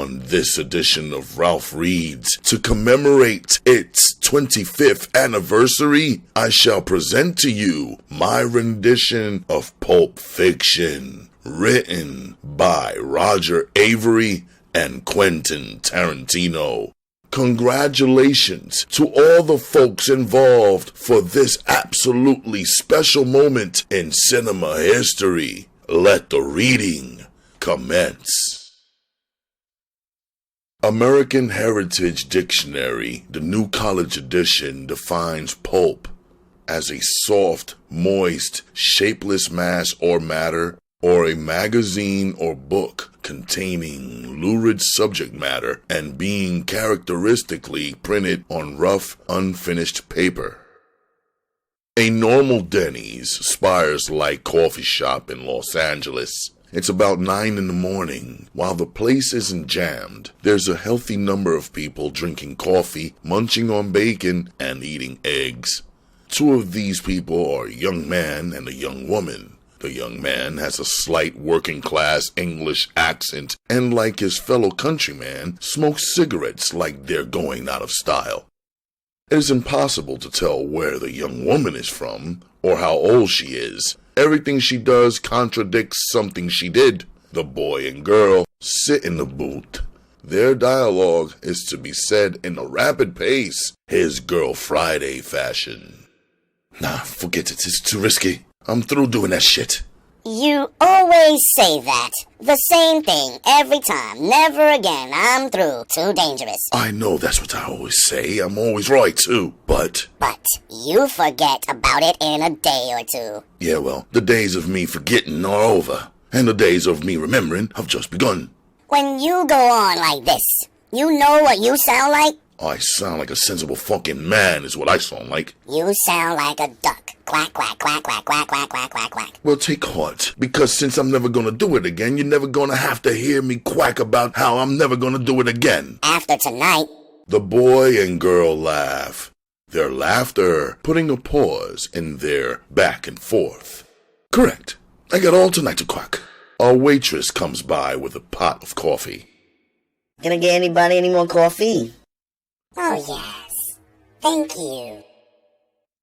On this edition of Ralph Reads, to commemorate its 25th anniversary, I shall present to you my rendition of Pulp Fiction, written by Roger Avary and Quentin Tarantino. Congratulations to all the folks involved for this absolutely special moment in cinema history. Let the reading commence. American Heritage Dictionary, the New College Edition, defines pulp as a soft, moist, shapeless mass or matter, or a magazine or book containing lurid subject matter and being characteristically printed on rough, unfinished paper. A normal Denny's, Spires-like coffee shop in Los Angeles. It's about 9 in the morning. While the place isn't jammed, there's a healthy number of people drinking coffee, munching on bacon, and eating eggs. Two of these people are a young man and a young woman. The young man has a slight working-class English accent and, like his fellow countryman, smokes cigarettes like they're going out of style. It is impossible to tell where the young woman is from or how old she is. Everything she does contradicts something she did. The boy and girl sit in the booth. Their dialogue is to be said in a rapid pace, his Girl Friday fashion. Nah, forget it. It's too risky. I'm through doing that shit. You always say that. The same thing every time. Never again. I'm through. Too dangerous. I know that's what I always say. I'm always right, too. But you forget about it in a day or two. Yeah, well, the days of me forgetting are over. And the days of me remembering have just begun. When you go on like this, you know what you sound like? I sound like a sensible fucking man is what I sound like. You sound like a duck. Quack, quack, quack, quack, quack, quack, quack, quack, quack. Well, take heart, because since I'm never gonna do it again, you're never gonna have to hear me quack about how I'm never gonna do it again. After tonight. The boy and girl laugh. Their laughter putting a pause in their back and forth. Correct. I got all tonight to quack. A waitress comes by with a pot of coffee. Gonna get anybody any more coffee? Oh, yes. Thank you.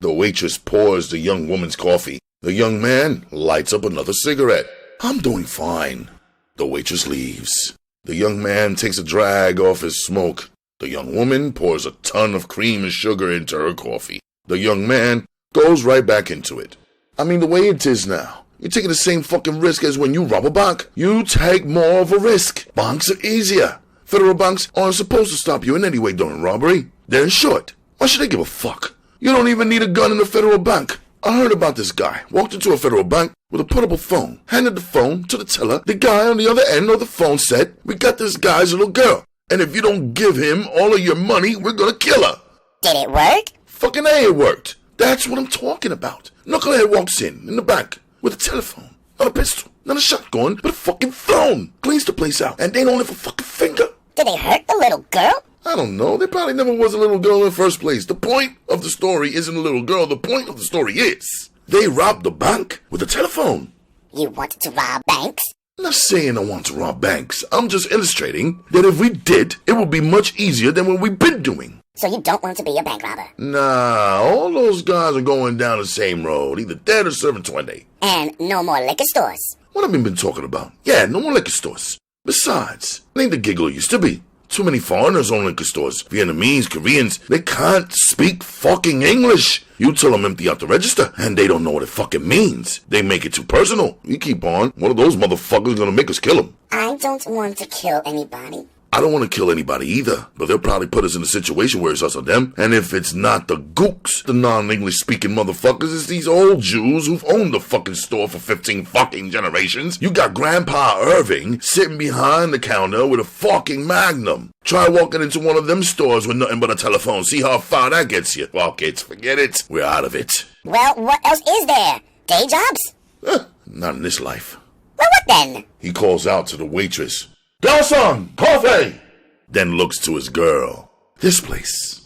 The waitress pours the young woman's coffee. The young man lights up another cigarette. I'm doing fine. The waitress leaves. The young man takes a drag off his smoke. The young woman pours a ton of cream and sugar into her coffee. The young man goes right back into it. I mean, the way it is now, you're taking the same fucking risk as when you rob a bank. You take more of a risk. Banks are easier. Federal banks aren't supposed to stop you in any way during robbery. They're insured. Why should they give a fuck? You don't even need a gun in a federal bank. I heard about this guy. Walked into a federal bank with a portable phone. Handed the phone to the teller. The guy on the other end of the phone said, "We got this guy's little girl. And if you don't give him all of your money, we're gonna kill her." Did it work? Fucking A, it worked. That's what I'm talking about. Knucklehead walks in the bank, with a telephone. Not a pistol. Not a shotgun, but a fucking phone. Cleans the place out. And they don't lift a fucking finger. Did they hurt the little girl? I don't know. There probably never was a little girl in the first place. The point of the story isn't a little girl. The point of the story is they robbed the bank with a telephone. You wanted to rob banks? I'm not saying I want to rob banks. I'm just illustrating that if we did, it would be much easier than what we've been doing. So you don't want to be a bank robber? Nah, all those guys are going down the same road, either dead or serving 20. And no more liquor stores? What have we been talking about? Yeah, no more liquor stores. Besides, it ain't the giggle it used to be. Too many foreigners own liquor stores. Vietnamese, Koreans, they can't speak fucking English. You tell them empty out the register, and they don't know what it fucking means. They make it too personal. You keep on, one of those motherfuckers gonna make us kill them. I don't want to kill anybody. I don't want to kill anybody either, but they'll probably put us in a situation where it's us or them. And if it's not the gooks, the non-English speaking motherfuckers, it's these old Jews who've owned the fucking store for 15 fucking generations. You got Grandpa Irving sitting behind the counter with a fucking Magnum. Try walking into one of them stores with nothing but a telephone. See how far that gets you. Fuck it, forget it. We're out of it. Well, what else is there? Day jobs? Not in this life. Well, what then? He calls out to the waitress. "Garçon, coffee!" Then looks to his girl. "This place."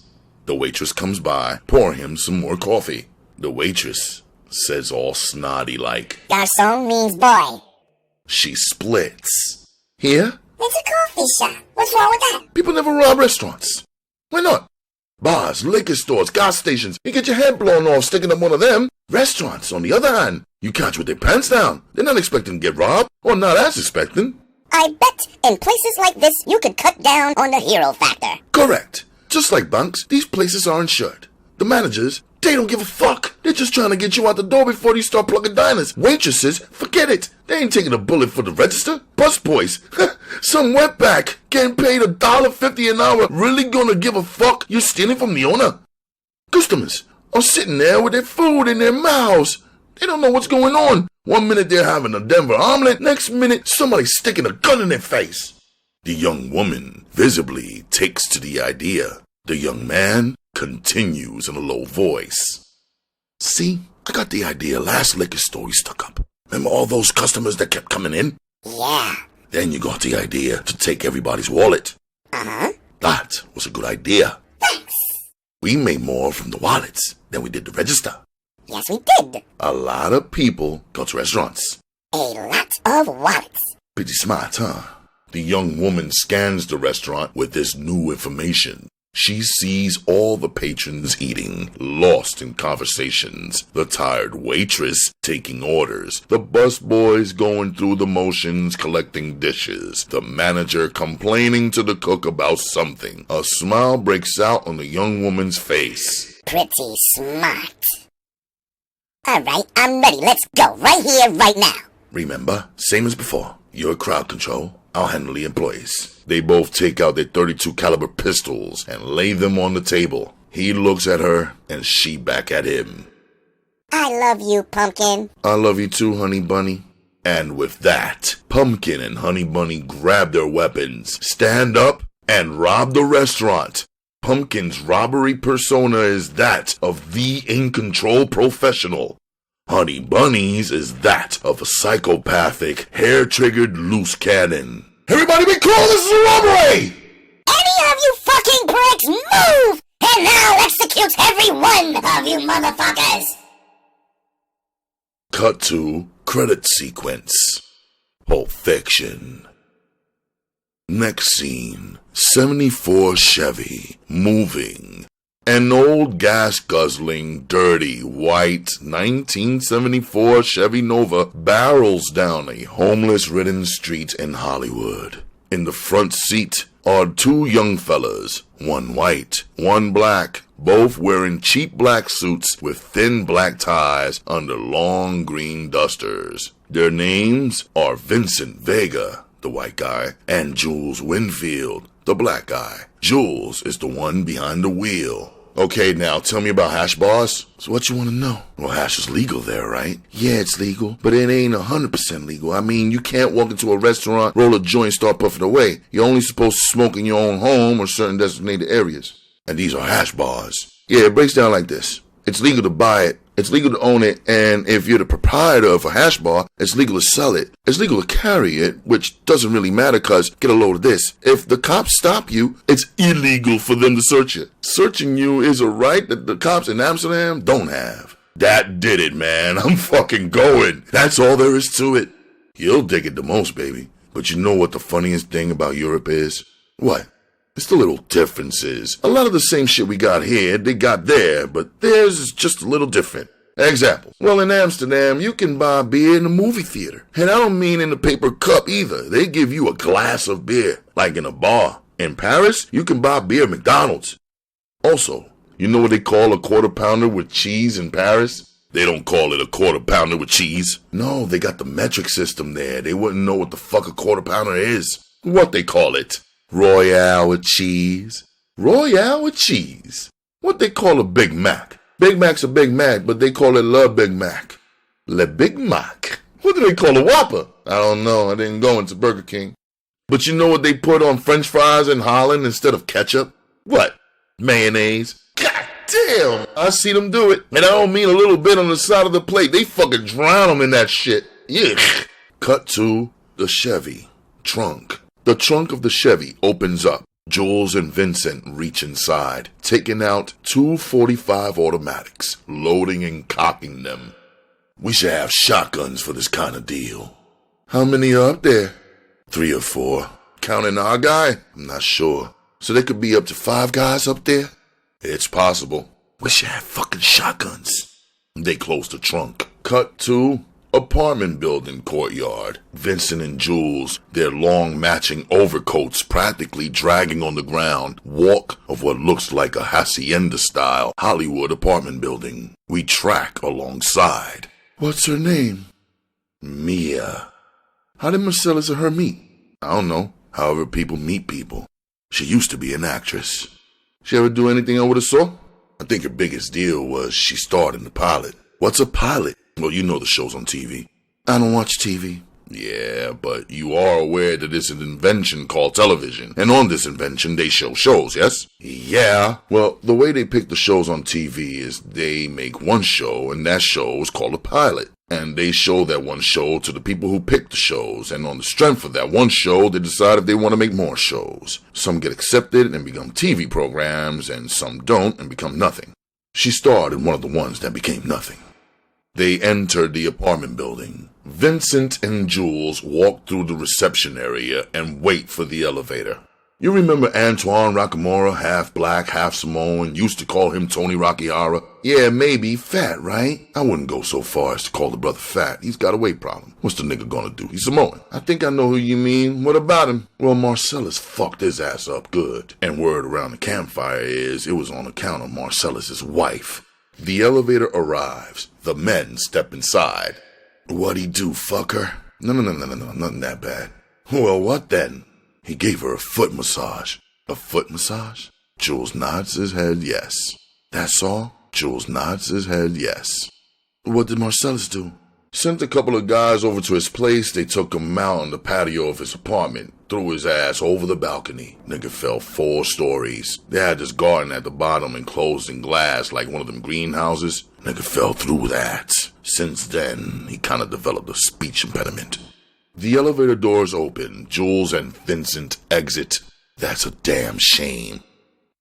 The waitress comes by, pouring him some more coffee. The waitress says all snotty like, Garçon means boy. She splits. "Here?" It's a coffee shop. What's wrong with that? People never rob restaurants. Why not? Bars, liquor stores, gas stations. You get your head blown off sticking up one of them. Restaurants, on the other hand, you catch with their pants down. They're not expecting to get robbed, or not as expecting. I bet in places like this you could cut down on the hero factor. Correct. Just like banks, these places are insured. The managers, they don't give a fuck. They're just trying to get you out the door before you start plugging diners. Waitresses, forget it. They ain't taking a bullet for the register. Busboys, some wetback getting paid $1.50 an hour really gonna give a fuck you're stealing from the owner? Customers are sitting there with their food in their mouths. They don't know what's going on. One minute they're having a Denver omelet, next minute somebody's sticking a gun in their face. The young woman visibly takes to the idea. The young man continues in a low voice. See, I got the idea last liquor store you stuck up. Remember all those customers that kept coming in? Yeah. Then you got the idea to take everybody's wallet. Uh-huh. That was a good idea. Thanks. We made more from the wallets than we did the register. Yes, we did. A lot of people go to restaurants. A lot of wallets. Pretty smart, huh? The young woman scans the restaurant with this new information. She sees all the patrons eating, lost in conversations, the tired waitress taking orders, the busboys going through the motions collecting dishes, the manager complaining to the cook about something. A smile breaks out on the young woman's face. Pretty smart. Alright, I'm ready. Let's go. Right here, right now. Remember, same as before. You're crowd control. I'll handle the employees. They both take out their .32 caliber pistols and lay them on the table. He looks at her and she back at him. I love you, Pumpkin. I love you too, Honey Bunny. And with that, Pumpkin and Honey Bunny grab their weapons, stand up, and rob the restaurant. Pumpkin's robbery persona is that of the in-control professional. Honey Bunny's is that of a psychopathic, hair-triggered loose cannon. Everybody be cool, this is a robbery! Any of you fucking pricks move! And now execute every one of you motherfuckers! Cut to credit sequence. Pulp Fiction. Next scene, 74 Chevy, moving. An old gas-guzzling, dirty, white 1974 Chevy Nova barrels down a homeless-ridden street in Hollywood. In the front seat are two young fellas, one white, one black, both wearing cheap black suits with thin black ties under long green dusters. Their names are Vincent Vega, the white guy, and Jules Winfield, the black guy. Jules is the one behind the wheel. Okay, now tell me about hash bars. So what you want to know? Well, hash is legal there, right? Yeah, it's legal, but it ain't 100% legal. I mean, you can't walk into a restaurant, roll a joint, start puffing away. You're only supposed to smoke in your own home or certain designated areas. And these are hash bars. Yeah, it breaks down like this. It's legal to buy it, it's legal to own it, and if you're the proprietor of a hash bar, it's legal to sell it. It's legal to carry it, which doesn't really matter because, get a load of this, if the cops stop you, it's illegal for them to search you. Searching you is a right that the cops in Amsterdam don't have. That did it, man. I'm fucking going. That's all there is to it. You'll dig it the most, baby. But you know what the funniest thing about Europe is? What? It's the little differences. A lot of the same shit we got here, they got there, but theirs is just a little different. Example. Well, in Amsterdam, you can buy beer in the movie theater. And I don't mean in the paper cup either. They give you a glass of beer, like in a bar. In Paris, you can buy beer at McDonald's. Also, you know what they call a quarter pounder with cheese in Paris? They don't call it a quarter pounder with cheese. No, they got the metric system there. They wouldn't know what the fuck a quarter pounder is. What they call it? Royale with cheese. Royale with cheese. What they call a Big Mac. Big Mac's a Big Mac, but they call it Le Big Mac. Le Big Mac. What do they call a Whopper? I don't know. I didn't go into Burger King. But you know what they put on French fries in Holland instead of ketchup? What? Mayonnaise. God damn. I see them do it. And I don't mean a little bit on the side of the plate. They fucking drown them in that shit. Yuck. Cut to the Chevy trunk. The trunk of the Chevy opens up. Jules and Vincent reach inside, taking out two .45 automatics, loading and cocking them. We should have shotguns for this kind of deal. How many are up there? 3 or 4. Counting our guy? I'm not sure. So there could be up to 5 guys up there? It's possible. Wish you had fucking shotguns. They closed the trunk. Cut to apartment building courtyard. Vincent and Jules, their long matching overcoats practically dragging on the ground, walk of what looks like a hacienda-style Hollywood apartment building. We track alongside. What's her name? Mia. How did Marcellus and her meet? I don't know. However people meet people. She used to be an actress. She ever do anything I would've saw? I think her biggest deal was she starred in the pilot. What's a pilot? Well, you know the shows on TV. I don't watch TV. Yeah, but you are aware that it's an invention called television. And on this invention, they show shows, yes? Yeah. Well, the way they pick the shows on TV is they make one show, and that show is called a pilot. And they show that one show to the people who pick the shows, and on the strength of that one show, they decide if they want to make more shows. Some get accepted and become TV programs, and some don't and become nothing. She starred in one of the ones that became nothing. They entered the apartment building. Vincent and Jules walk through the reception area and wait for the elevator. You remember Antoine Rockamora, half black, half Samoan, used to call him Tony Rockihara? Yeah, maybe fat, right? I wouldn't go so far as to call the brother fat. He's got a weight problem. What's the nigga gonna do? He's Samoan. I think I know who you mean. What about him? Well, Marcellus fucked his ass up good. And word around the campfire is it was on account of Marcellus's wife. The elevator arrives. The men step inside. What'd he do, fuck her? No, nothing that bad. Well, what then? He gave her a foot massage. A foot massage? Jules nods his head yes. That's all? Jules nods his head yes. What did Marcellus do? Sent a couple of guys over to his place. They took him out on the patio of his apartment. Threw his ass over the balcony. Nigga fell 4 stories. They had this garden at the bottom enclosed in glass like one of them greenhouses. Nigga fell through that. Since then, he kinda developed a speech impediment. The elevator doors open. Jules and Vincent exit. That's a damn shame.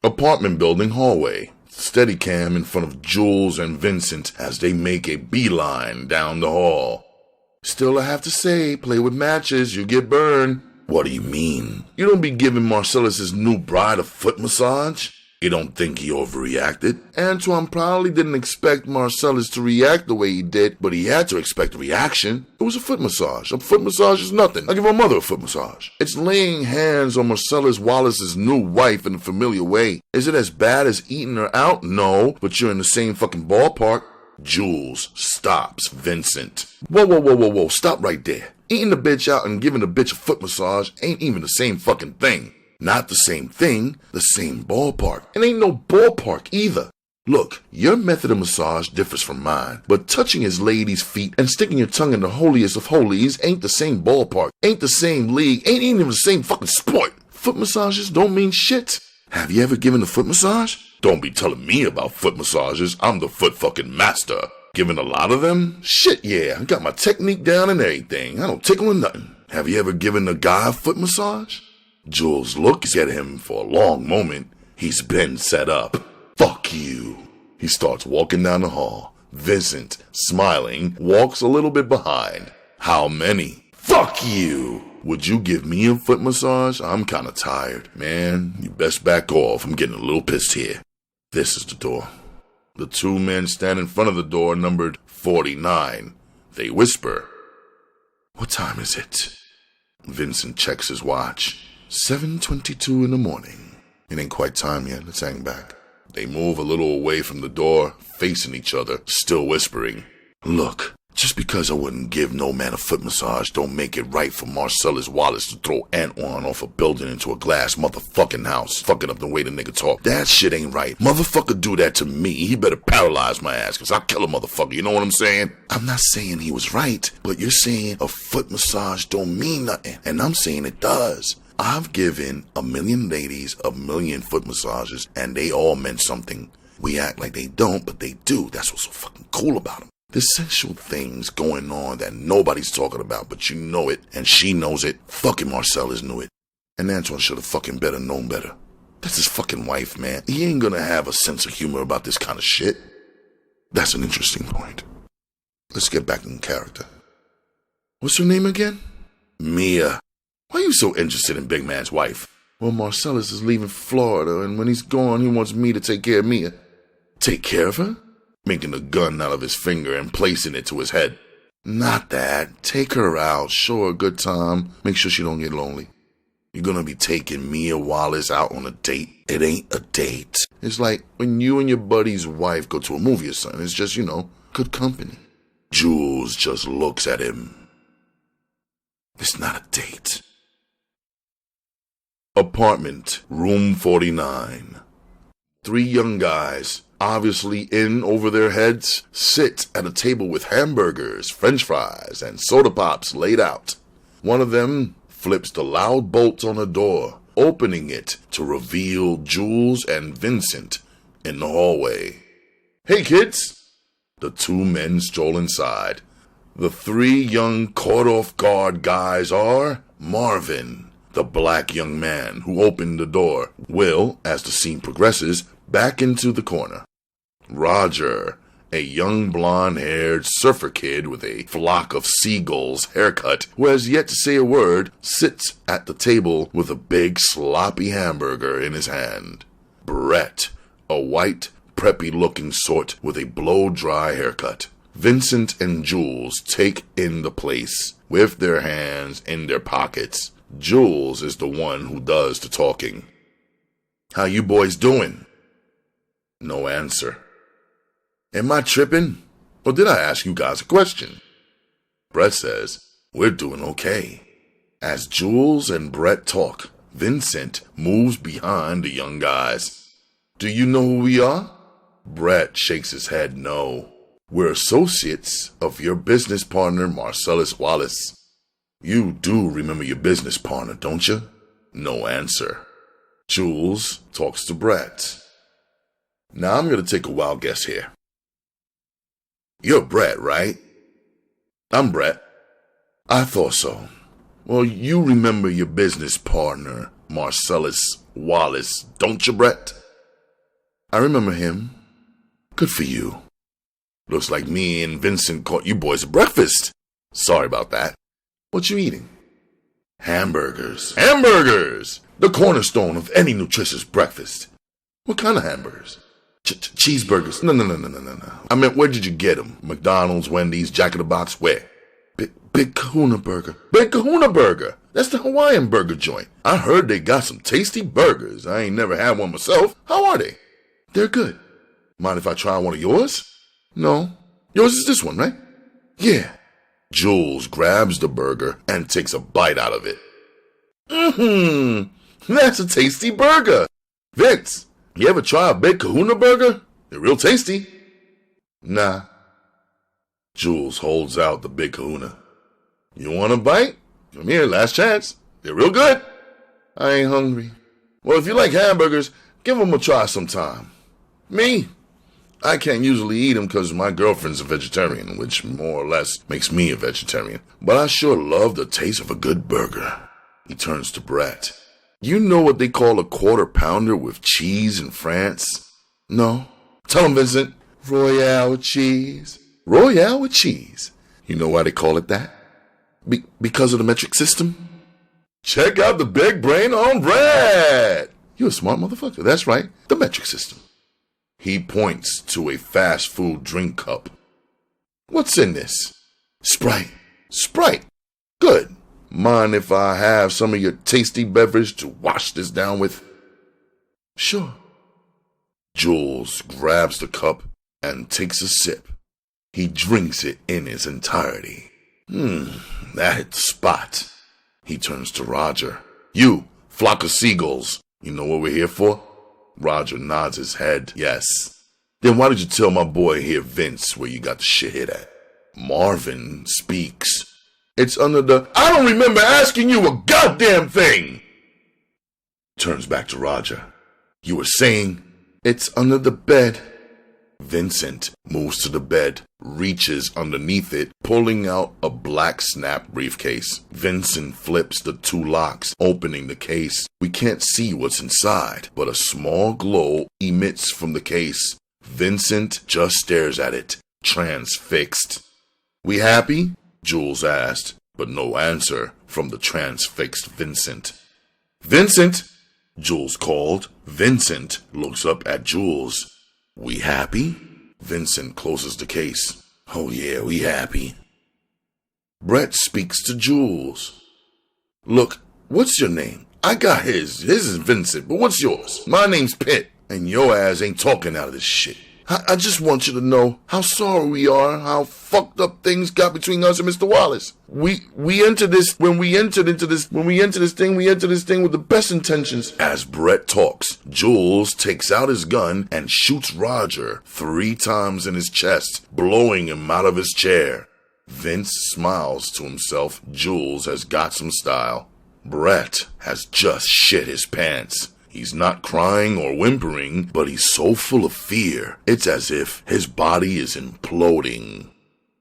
Apartment building hallway. Steadicam in front of Jules and Vincent as they make a beeline down the hall. Still, I have to say, play with matches, you get burned. What do you mean? You don't be giving Marcellus's new bride a foot massage? You don't think he overreacted? Antoine probably didn't expect Marcellus to react the way he did, but he had to expect a reaction. It was a foot massage. A foot massage is nothing. I give her mother a foot massage. It's laying hands on Marcellus Wallace's new wife in a familiar way. Is it as bad as eating her out? No, but you're in the same fucking ballpark. Jules stops Vincent. Whoa, stop right there. Eating the bitch out and giving the bitch a foot massage ain't even the same fucking thing. Not the same thing, the same ballpark. It ain't no ballpark either. Look, your method of massage differs from mine, but touching his lady's feet and sticking your tongue in the holiest of holies ain't the same ballpark, ain't the same league, ain't even the same fucking sport. Foot massages don't mean shit. Have you ever given a foot massage? Don't be telling me about foot massages. I'm the foot fucking master. Given a lot of them? Shit, yeah, I got my technique down and everything. I don't tickle or nothing. Have you ever given a guy a foot massage? Jules looks at him for a long moment. He's been set up. Fuck you. He starts walking down the hall. Vincent, smiling, walks a little bit behind. How many? Fuck you. Would you give me a foot massage? I'm kinda tired. Man, you best back off. I'm getting a little pissed here. This is the door. The 2 men stand in front of the door numbered 49. They whisper. What time is it? Vincent checks his watch. 7:22 in the morning. It ain't quite time yet. Let's hang back. They move a little away from the door, facing each other, still whispering. Look, just because I wouldn't give no man a foot massage don't make it right for Marcellus Wallace to throw Antoine off a building into a glass motherfucking house, fucking up the way the nigga talk. That shit ain't right. Motherfucker do that to me, he better paralyze my ass, cause I'll kill a motherfucker, you know what I'm saying? I'm not saying he was right, but you're saying a foot massage don't mean nothing, and I'm saying it does. I've given 1 million ladies 1 million foot massages, and they all meant something. We act like they don't, but they do. That's what's so fucking cool about them. There's sensual things going on that nobody's talking about, but you know it, and she knows it. Fucking Marcellus knew it. And Antoine should have fucking better known better. That's his fucking wife, man. He ain't gonna have a sense of humor about this kind of shit. That's an interesting point. Let's get back in character. What's her name again? Mia. Why are you so interested in Big Man's wife? Well, Marcellus is leaving Florida, and when he's gone, he wants me to take care of Mia. Take care of her? Making a gun out of his finger and placing it to his head. Not that. Take her out, show her a good time, make sure she don't get lonely. You're gonna be taking Mia Wallace out on a date. It ain't a date. It's like when you and your buddy's wife go to a movie or something. It's just, good company. Jules just looks at him. It's not a date. Apartment, room 49. 3 young guys, obviously in over their heads, sit at a table with hamburgers, french fries, and soda pops laid out. One of them flips the loud bolt on the door, opening it to reveal Jules and Vincent in the hallway. Hey, kids! The 2 men stroll inside. The 3 young caught-off-guard guys are Marvin, the black young man who opened the door, will, as the scene progresses, back into the corner. Roger, a young blonde-haired surfer kid with a flock of seagulls haircut, who has yet to say a word, sits at the table with a big sloppy hamburger in his hand. Brett, a white, preppy-looking sort with a blow-dry haircut. Vincent and Jules take in the place with their hands in their pockets. Jules is the one who does the talking. How you boys doing? No answer. Am I tripping? Or did I ask you guys a question? Brett says, we're doing okay. As Jules and Brett talk, Vincent moves behind the young guys. Do you know who we are? Brett shakes his head no. We're associates of your business partner, Marcellus Wallace. You do remember your business partner, don't you? No answer. Jules talks to Brett. Now I'm going to take a wild guess here. You're Brett, right? I'm Brett. I thought so. Well, you remember your business partner, Marcellus Wallace, don't you, Brett? I remember him. Good for you. Looks like me and Vincent caught you boys at breakfast. Sorry about that. What you eating? Hamburgers. Hamburgers! The cornerstone of any nutritious breakfast. What kind of hamburgers? Cheeseburgers. No. I meant, where did you get them? McDonald's, Wendy's, Jack in the Box, where? Big Kahuna Burger. Big Kahuna Burger. That's the Hawaiian burger joint. I heard they got some tasty burgers. I ain't never had one myself. How are they? They're good. Mind if I try one of yours? No. Yours is this one, right? Yeah. Jules grabs the burger and takes a bite out of it. That's a tasty burger. Vince, you ever try a Big Kahuna Burger? They're real tasty. Nah. Jules holds out the Big Kahuna. You want a bite? Come here, last chance. They're real good. I ain't hungry. Well, if you like hamburgers, give them a try sometime. Me? I can't usually eat them because my girlfriend's a vegetarian, which more or less makes me a vegetarian. But I sure love the taste of a good burger. He turns to Brett. You know what they call a quarter pounder with cheese in France? No? Tell him, Vincent. Royale with cheese. Royale with cheese. You know why they call it that? Because of the metric system? Check out the big brain on Brett. You're a smart motherfucker. That's right. The metric system. He points to a fast food drink cup. What's in this? Sprite. Sprite. Good. Mind if I have some of your tasty beverage to wash this down with? Sure. Jules grabs the cup and takes a sip. He drinks it in its entirety. That hit the spot. He turns to Roger. You, flock of seagulls, you know what we're here for? Roger nods his head. Yes. Then why did you tell my boy here, Vince, where you got the shit hit at? Marvin speaks. It's under the... I don't remember asking you a goddamn thing! Turns back to Roger. You were saying, it's under the bed. Vincent moves to the bed, reaches underneath it, pulling out a black snap briefcase. Vincent flips the 2 locks, opening the case. We can't see what's inside, but a small glow emits from the case. Vincent just stares at it, transfixed. We happy? Jules asked. but no answer from the transfixed Vincent. "Vincent!" Jules called. Vincent looks up at Jules. "We happy?" Vincent closes the case. "Oh yeah, we happy." Brett speaks to Jules. "Look, what's your name? I got his. His is Vincent, but what's yours? My name's Pitt, and your ass ain't talking out of this shit. I just want you to know how sorry we are, how fucked up things got between us and Mr. Wallace. We entered this thing with the best intentions." As Brett talks, Jules takes out his gun and shoots Roger 3 times in his chest, blowing him out of his chair. Vince smiles to himself. Jules has got some style. Brett has just shit his pants. He's not crying or whimpering, but he's so full of fear, it's as if his body is imploding.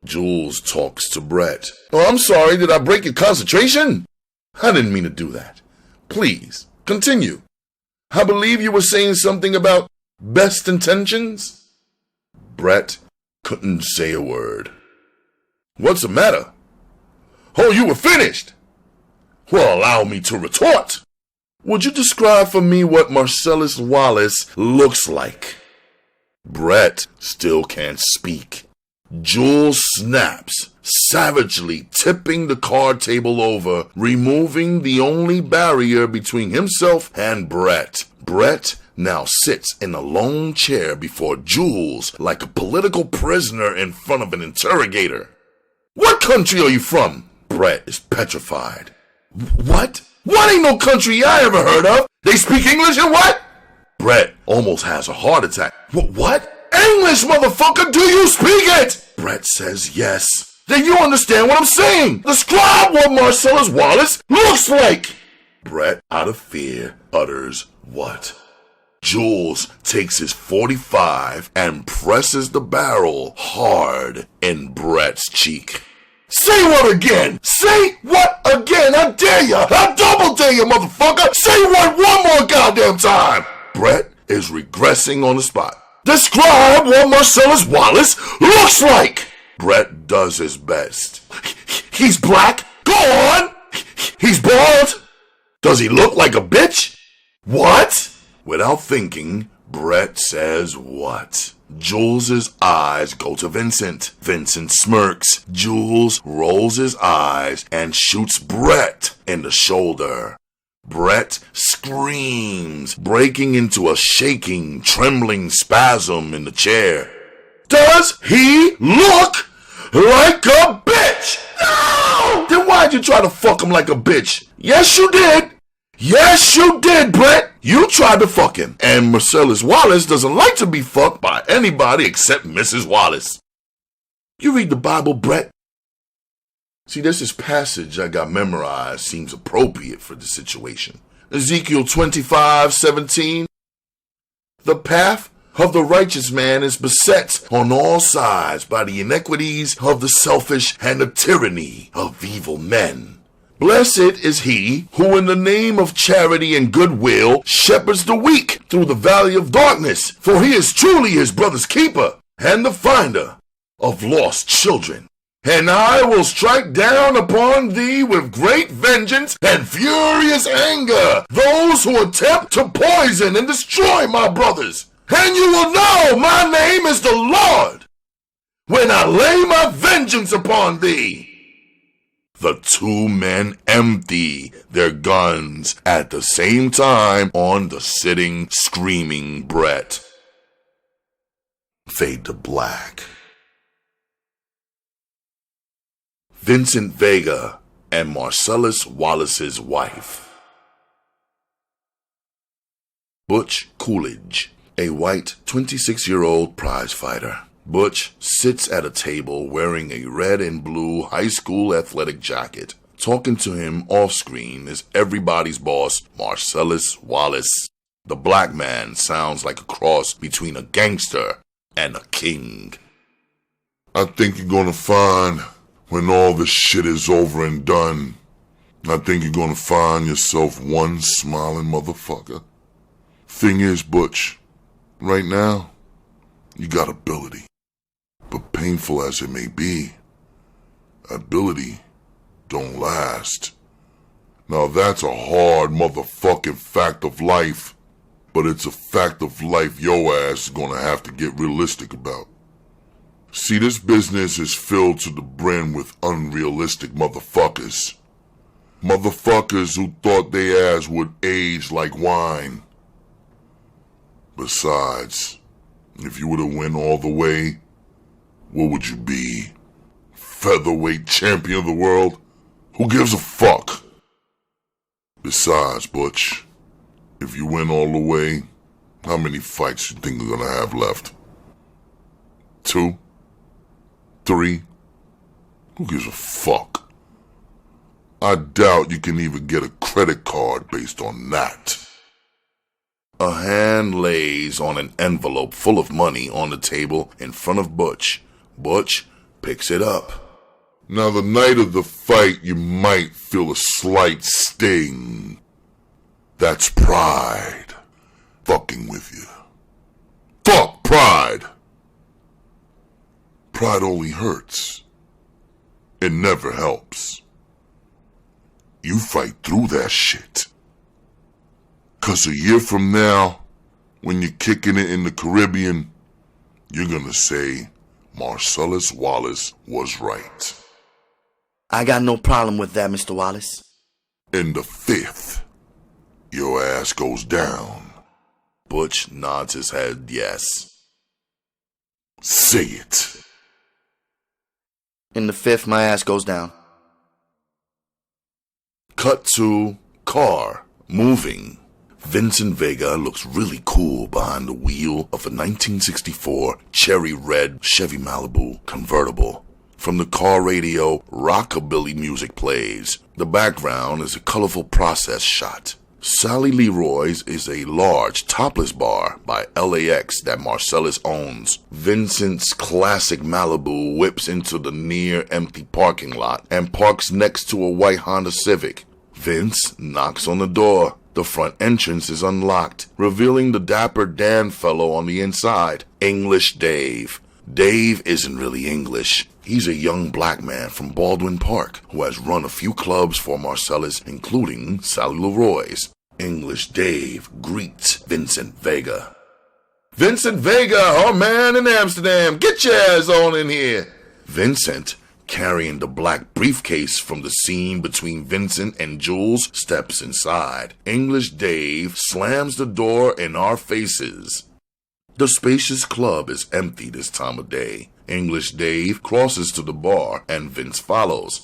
Jules talks to Brett. "Oh, I'm sorry, did I break your concentration? I didn't mean to do that. Please, continue. I believe you were saying something about best intentions?" Brett couldn't say a word. "What's the matter? Oh, you were finished? Well, allow me to retort. Would you describe for me what Marcellus Wallace looks like?" Brett still can't speak. Jules snaps, savagely tipping the card table over, removing the only barrier between himself and Brett. Brett now sits in a lone chair before Jules like a political prisoner in front of an interrogator. "What country are you from?" Brett is petrified. "What? What ain't no country I ever heard of? They speak English and what?" Brett almost has a heart attack. What? English, motherfucker, do you speak it? Brett says yes. Then you understand what I'm saying. Describe what Marcellus Wallace looks like. Brett, out of fear, utters what? Jules takes his .45 and presses the barrel hard in Brett's cheek. Say what again? Say what again? I dare ya! I double dare ya, motherfucker! Say what one more goddamn time! Brett is regressing on the spot. Describe what Marcellus Wallace looks like! Brett does his best. He's black? Go on! He's bald? Does he look like a bitch? What? Without thinking, Brett says what? Jules's eyes go to Vincent. Vincent smirks. Jules rolls his eyes and shoots Brett in the shoulder. Brett screams, breaking into a shaking, trembling spasm in the chair. Does he look like a bitch? No! Then why'd you try to fuck him like a bitch? Yes, you did. Yes, you did, Brett. You tried to fuck him. And Marcellus Wallace doesn't like to be fucked by anybody except Mrs. Wallace. You read the Bible, Brett? See, this passage I got memorized seems appropriate for the situation. Ezekiel 25:17. The path of the righteous man is beset on all sides by the iniquities of the selfish and the tyranny of evil men. Blessed is he who in the name of charity and goodwill shepherds the weak through the valley of darkness, for he is truly his brother's keeper and the finder of lost children. And I will strike down upon thee with great vengeance and furious anger those who attempt to poison and destroy my brothers. And you will know my name is the Lord when I lay my vengeance upon thee. The two men empty their guns at the same time on the sitting, screaming Brett. Fade to black. Vincent Vega and Marcellus Wallace's wife. Butch Coolidge, a white 26-year-old prizefighter. Butch sits at a table wearing a red and blue high school athletic jacket. Talking to him off-screen is everybody's boss, Marcellus Wallace. The black man sounds like a cross between a gangster and a king. I think you're gonna find, when all this shit is over and done, I think you're gonna find yourself one smiling motherfucker. Thing is, Butch, right now, you got ability. But painful as it may be, ability don't last. Now that's a hard motherfucking fact of life, but it's a fact of life your ass is gonna have to get realistic about. See, this business is filled to the brim with unrealistic motherfuckers. Motherfuckers who thought they ass would age like wine. Besides, if you were to win all the way, what would you be? Featherweight champion of the world? Who gives a fuck? Besides, Butch, if you win all the way, how many fights you think you're gonna have left? 2? 3? Who gives a fuck? I doubt you can even get a credit card based on that. A hand lays on an envelope full of money on the table in front of Butch. Butch picks it up. Now, the night of the fight, you might feel a slight sting. That's pride fucking with you. Fuck pride! Pride only hurts. It never helps. You fight through that shit. 'Cause a year from now, when you're kicking it in the Caribbean, you're gonna say, Marcellus Wallace was right. I got no problem with that, Mr. Wallace. In the 5th, your ass goes down. Butch nods his head yes. Say it. In the 5th, my ass goes down. Cut to car, moving. Vincent Vega looks really cool behind the wheel of a 1964 cherry red Chevy Malibu convertible. From the car radio, rockabilly music plays. The background is a colorful process shot. Sally Leroy's is a large topless bar by LAX that Marcellus owns. Vincent's classic Malibu whips into the near empty parking lot and parks next to a white Honda Civic. Vince knocks on the door. The front entrance is unlocked, revealing the dapper Dan fellow on the inside, English Dave. Dave isn't really English. He's a young black man from Baldwin Park who has run a few clubs for Marcellus, including Sally Leroy's. English Dave greets Vincent Vega. Vincent Vega, our man in Amsterdam, get your ass on in here. Vincent, carrying the black briefcase from the scene between Vincent and Jules, steps inside. English Dave slams the door in our faces. The spacious club is empty this time of day. English Dave crosses to the bar and Vince follows.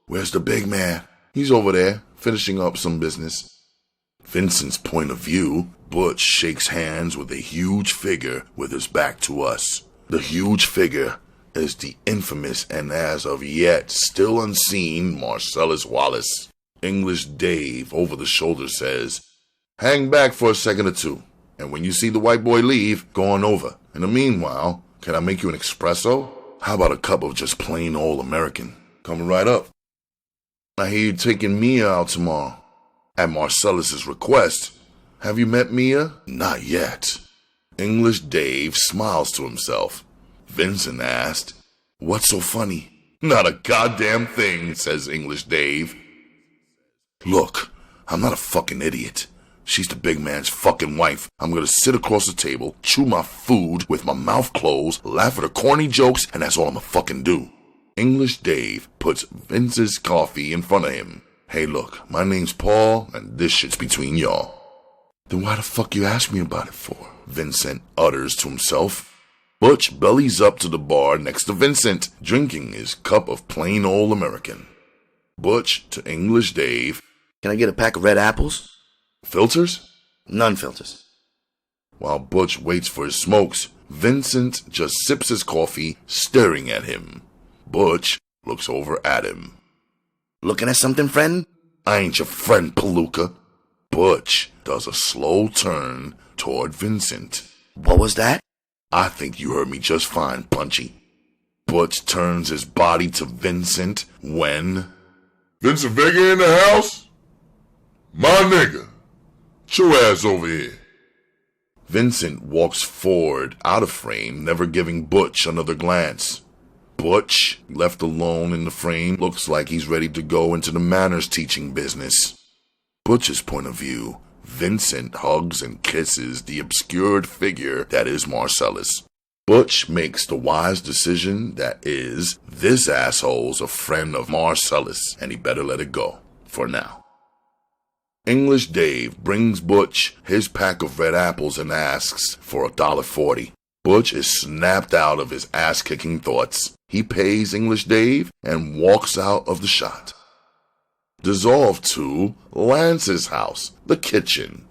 Where's the big man? He's over there, finishing up some business. Vincent's point of view, Butch shakes hands with a huge figure with his back to us. The huge figure is the infamous and as of yet still unseen Marcellus Wallace. English Dave over the shoulder says, hang back for a second or two, and when you see the white boy leave, go on over. In the meanwhile, can I make you an espresso? How about a cup of just plain old American? Coming right up. I hear you're taking Mia out tomorrow. At Marcellus's request. Have you met Mia? Not yet. English Dave smiles to himself. Vincent asked, what's so funny? Not a goddamn thing, says English Dave. Look, I'm not a fucking idiot. She's the big man's fucking wife. I'm gonna sit across the table, chew my food with my mouth closed, laugh at her corny jokes, and that's all I'ma fucking do. English Dave puts Vince's coffee in front of him. Hey look, my name's Paul, and this shit's between y'all. Then why the fuck you ask me about it for? Vincent utters to himself. Butch bellies up to the bar next to Vincent, drinking his cup of plain old American. Butch to English Dave. Can I get a pack of red apples? Filters? None filters. While Butch waits for his smokes, Vincent just sips his coffee, staring at him. Butch looks over at him. Looking at something, friend? I ain't your friend, Palooka. Butch does a slow turn toward Vincent. What was that? I think you heard me just fine, Punchy. Butch turns his body to Vincent when... Vincent Vega in the house? My nigga. Get your ass over here. Vincent walks forward, out of frame, never giving Butch another glance. Butch, left alone in the frame, looks like he's ready to go into the manners teaching business. Butch's point of view, Vincent hugs and kisses the obscured figure that is Marcellus. Butch makes the wise decision that is, this asshole's a friend of Marcellus, and he better let it go, for now. English Dave brings Butch his pack of red apples and asks for $1.40. Butch is snapped out of his ass-kicking thoughts. He pays English Dave and walks out of the shot. Dissolved to Lance's house, the kitchen.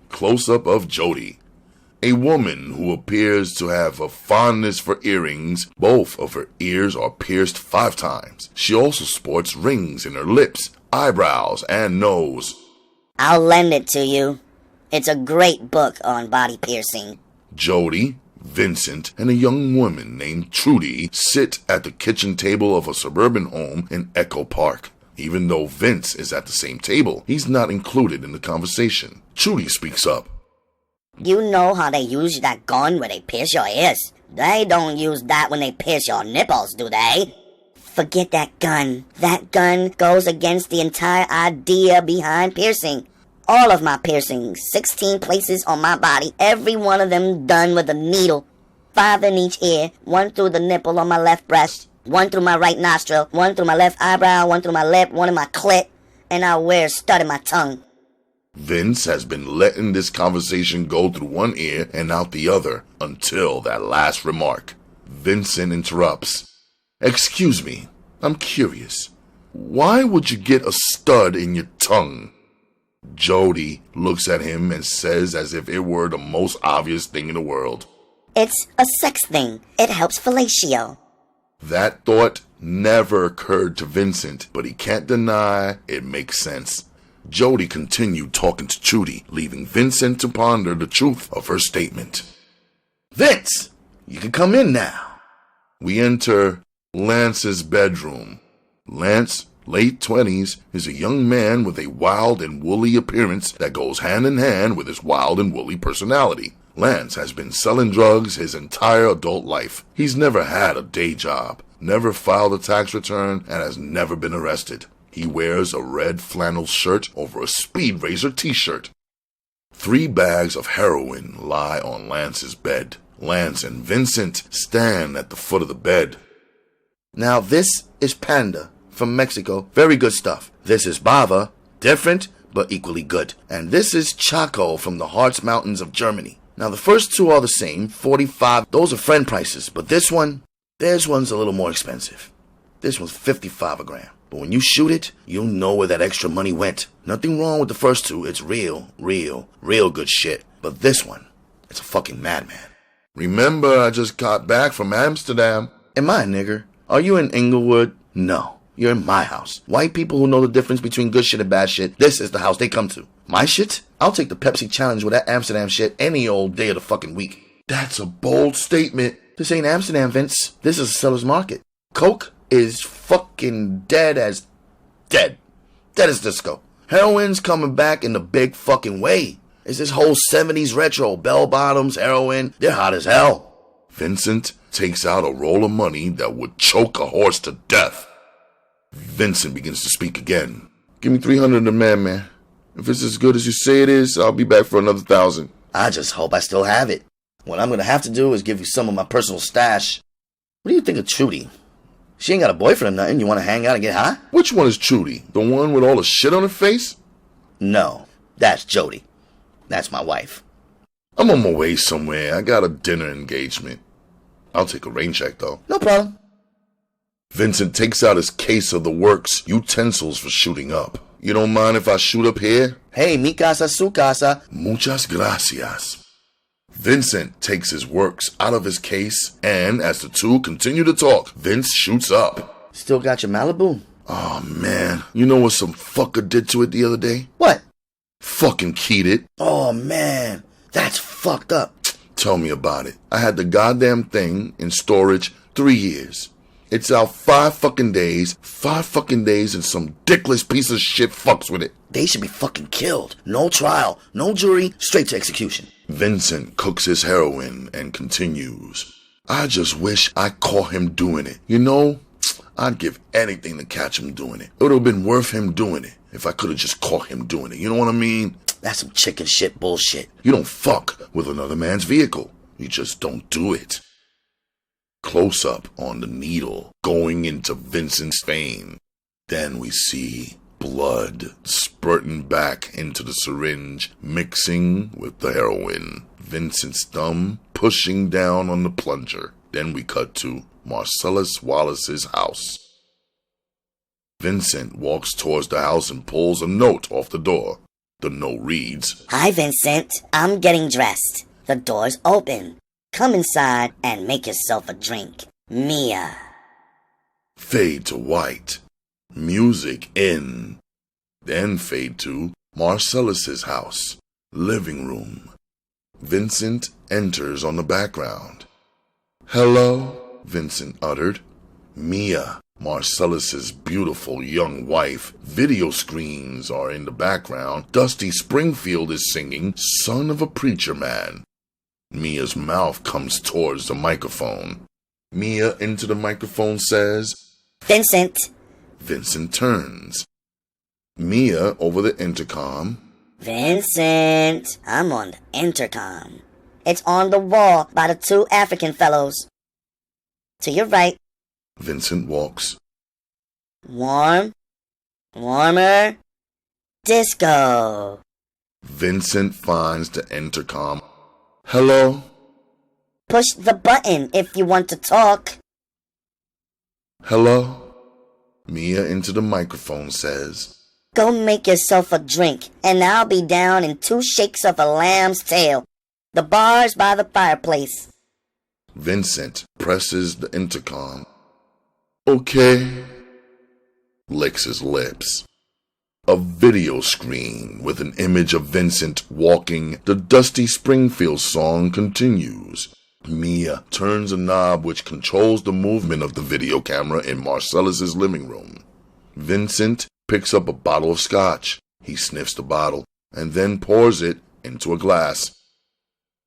Close-up of Jody, a woman who appears to have a fondness for earrings. Both of her ears are pierced 5 times. She also sports rings in her lips, eyebrows, and nose. I'll lend it to you. It's a great book on body piercing. Jody, Vincent, and a young woman named Trudy sit at the kitchen table of a suburban home in Echo Park. Even though Vince is at the same table, he's not included in the conversation. Trudy speaks up. You know how they use that gun where they pierce your ears? They don't use that when they pierce your nipples, do they? Forget that gun. That gun goes against the entire idea behind piercing. All of my piercings, 16 places on my body, every one of them done with a needle. 5 in each ear, 1 through the nipple on my left breast, 1 through my right nostril, 1 through my left eyebrow, 1 through my lip, 1 in my clit, and I wear a stud in my tongue. Vince has been letting this conversation go through one ear and out the other until that last remark. Vincent interrupts. Excuse me, I'm curious. Why would you get a stud in your tongue? Jody looks at him and says as if it were the most obvious thing in the world. It's a sex thing. It helps fellatio. That thought never occurred to Vincent, but he can't deny it makes sense. Jody continued talking to Trudy, leaving Vincent to ponder the truth of her statement. Vince, you can come in now. We enter Lance's bedroom. Lance, late 20s, is a young man with a wild and woolly appearance that goes hand in hand with his wild and woolly personality. Lance has been selling drugs his entire adult life. He's never had a day job, never filed a tax return, and has never been arrested. He wears a red flannel shirt over a Speed Racer t-shirt. 3 bags of heroin lie on Lance's bed. Lance and Vincent stand at the foot of the bed. Now this is Panda from Mexico. Very good stuff. This is Bava. Different, but equally good. And this is Chaco from the Harz Mountains of Germany. Now the first 2 are the same, 45. Those are friend prices. But this one's a little more expensive. This one's 55 a gram. But when you shoot it, you'll know where that extra money went. Nothing wrong with the first 2. It's real good shit. But this one, it's a fucking madman. Remember, I just got back from Amsterdam. Am I a nigger? Are you in Inglewood? No. You're in my house. White people who know the difference between good shit and bad shit, this is the house they come to. My shit? I'll take the Pepsi challenge with that Amsterdam shit any old day of the fucking week. That's a bold statement. This ain't Amsterdam, Vince. This is a seller's market. Coke is fucking dead as disco. Heroin's coming back in the big fucking way. It's this whole 70s retro. Bell bottoms, heroin, they're hot as hell. Vincent takes out a roll of money that would choke a horse to death. Vincent begins to speak again. Give me 300 a man. If it's as good as you say it is, I'll be back for another 1,000. I just hope I still have it. What I'm gonna have to do is give you some of my personal stash. What do you think of Trudy? She ain't got a boyfriend or nothing. You want to hang out and get high? Which one is Trudy? The one with all the shit on her face? No, that's Jody. That's my wife. I'm on my way somewhere. I got a dinner engagement. I'll take a rain check, though. No problem. Vincent takes out his case of the works utensils for shooting up. You don't mind if I shoot up here? Hey, mi casa, su casa. Muchas gracias. Vincent takes his works out of his case, and as the 2 continue to talk, Vince shoots up. Still got your Malibu? Oh man, you know what some fucker did to it the other day? What? Fucking keyed it. Oh man, that's fucked up. Tell me about it. I had the goddamn thing in storage 3 years. It's out 5 fucking days, and some dickless piece of shit fucks with it. They should be fucking killed. No trial, no jury, straight to execution. Vincent cooks his heroin and continues. I just wish I caught him doing it. You know, I'd give anything to catch him doing it. It would have been worth him doing it if I could have just caught him doing it. You know what I mean? That's some chicken shit bullshit. You don't fuck with another man's vehicle. You just don't do it. Close up on the needle going into Vincent's vein. Then we see blood spurting back into the syringe, mixing with the heroin. Vincent's thumb pushing down on the plunger. Then we cut to Marcellus Wallace's house. Vincent walks towards the house and pulls a note off the door. The note reads, Hi, Vincent. I'm getting dressed. The door's open. Come inside and make yourself a drink. Mia. Fade to white. Music in. Then fade to Marcellus's house. Living room. Vincent enters on the background. Hello, Vincent uttered. Mia, Marcellus's beautiful young wife. Video screens are in the background. Dusty Springfield is singing Son of a Preacher Man. Mia's mouth comes towards the microphone. Mia into the microphone says, Vincent. Vincent turns. Mia over the intercom. Vincent. I'm on the intercom. It's on the wall by the two African fellows. To your right. Vincent walks. Warm. Warmer. Disco. Vincent finds the intercom. Hello? Push the button if you want to talk. Hello? Mia into the microphone says, Go make yourself a drink, and I'll be down in 2 shakes of a lamb's tail. The bar's by the fireplace. Vincent presses the intercom. Okay. Licks his lips. A video screen with an image of Vincent walking the Dusty Springfield song continues. Mia turns a knob which controls the movement of the video camera in Marcellus's living room. Vincent picks up a bottle of scotch. He sniffs the bottle and then pours it into a glass.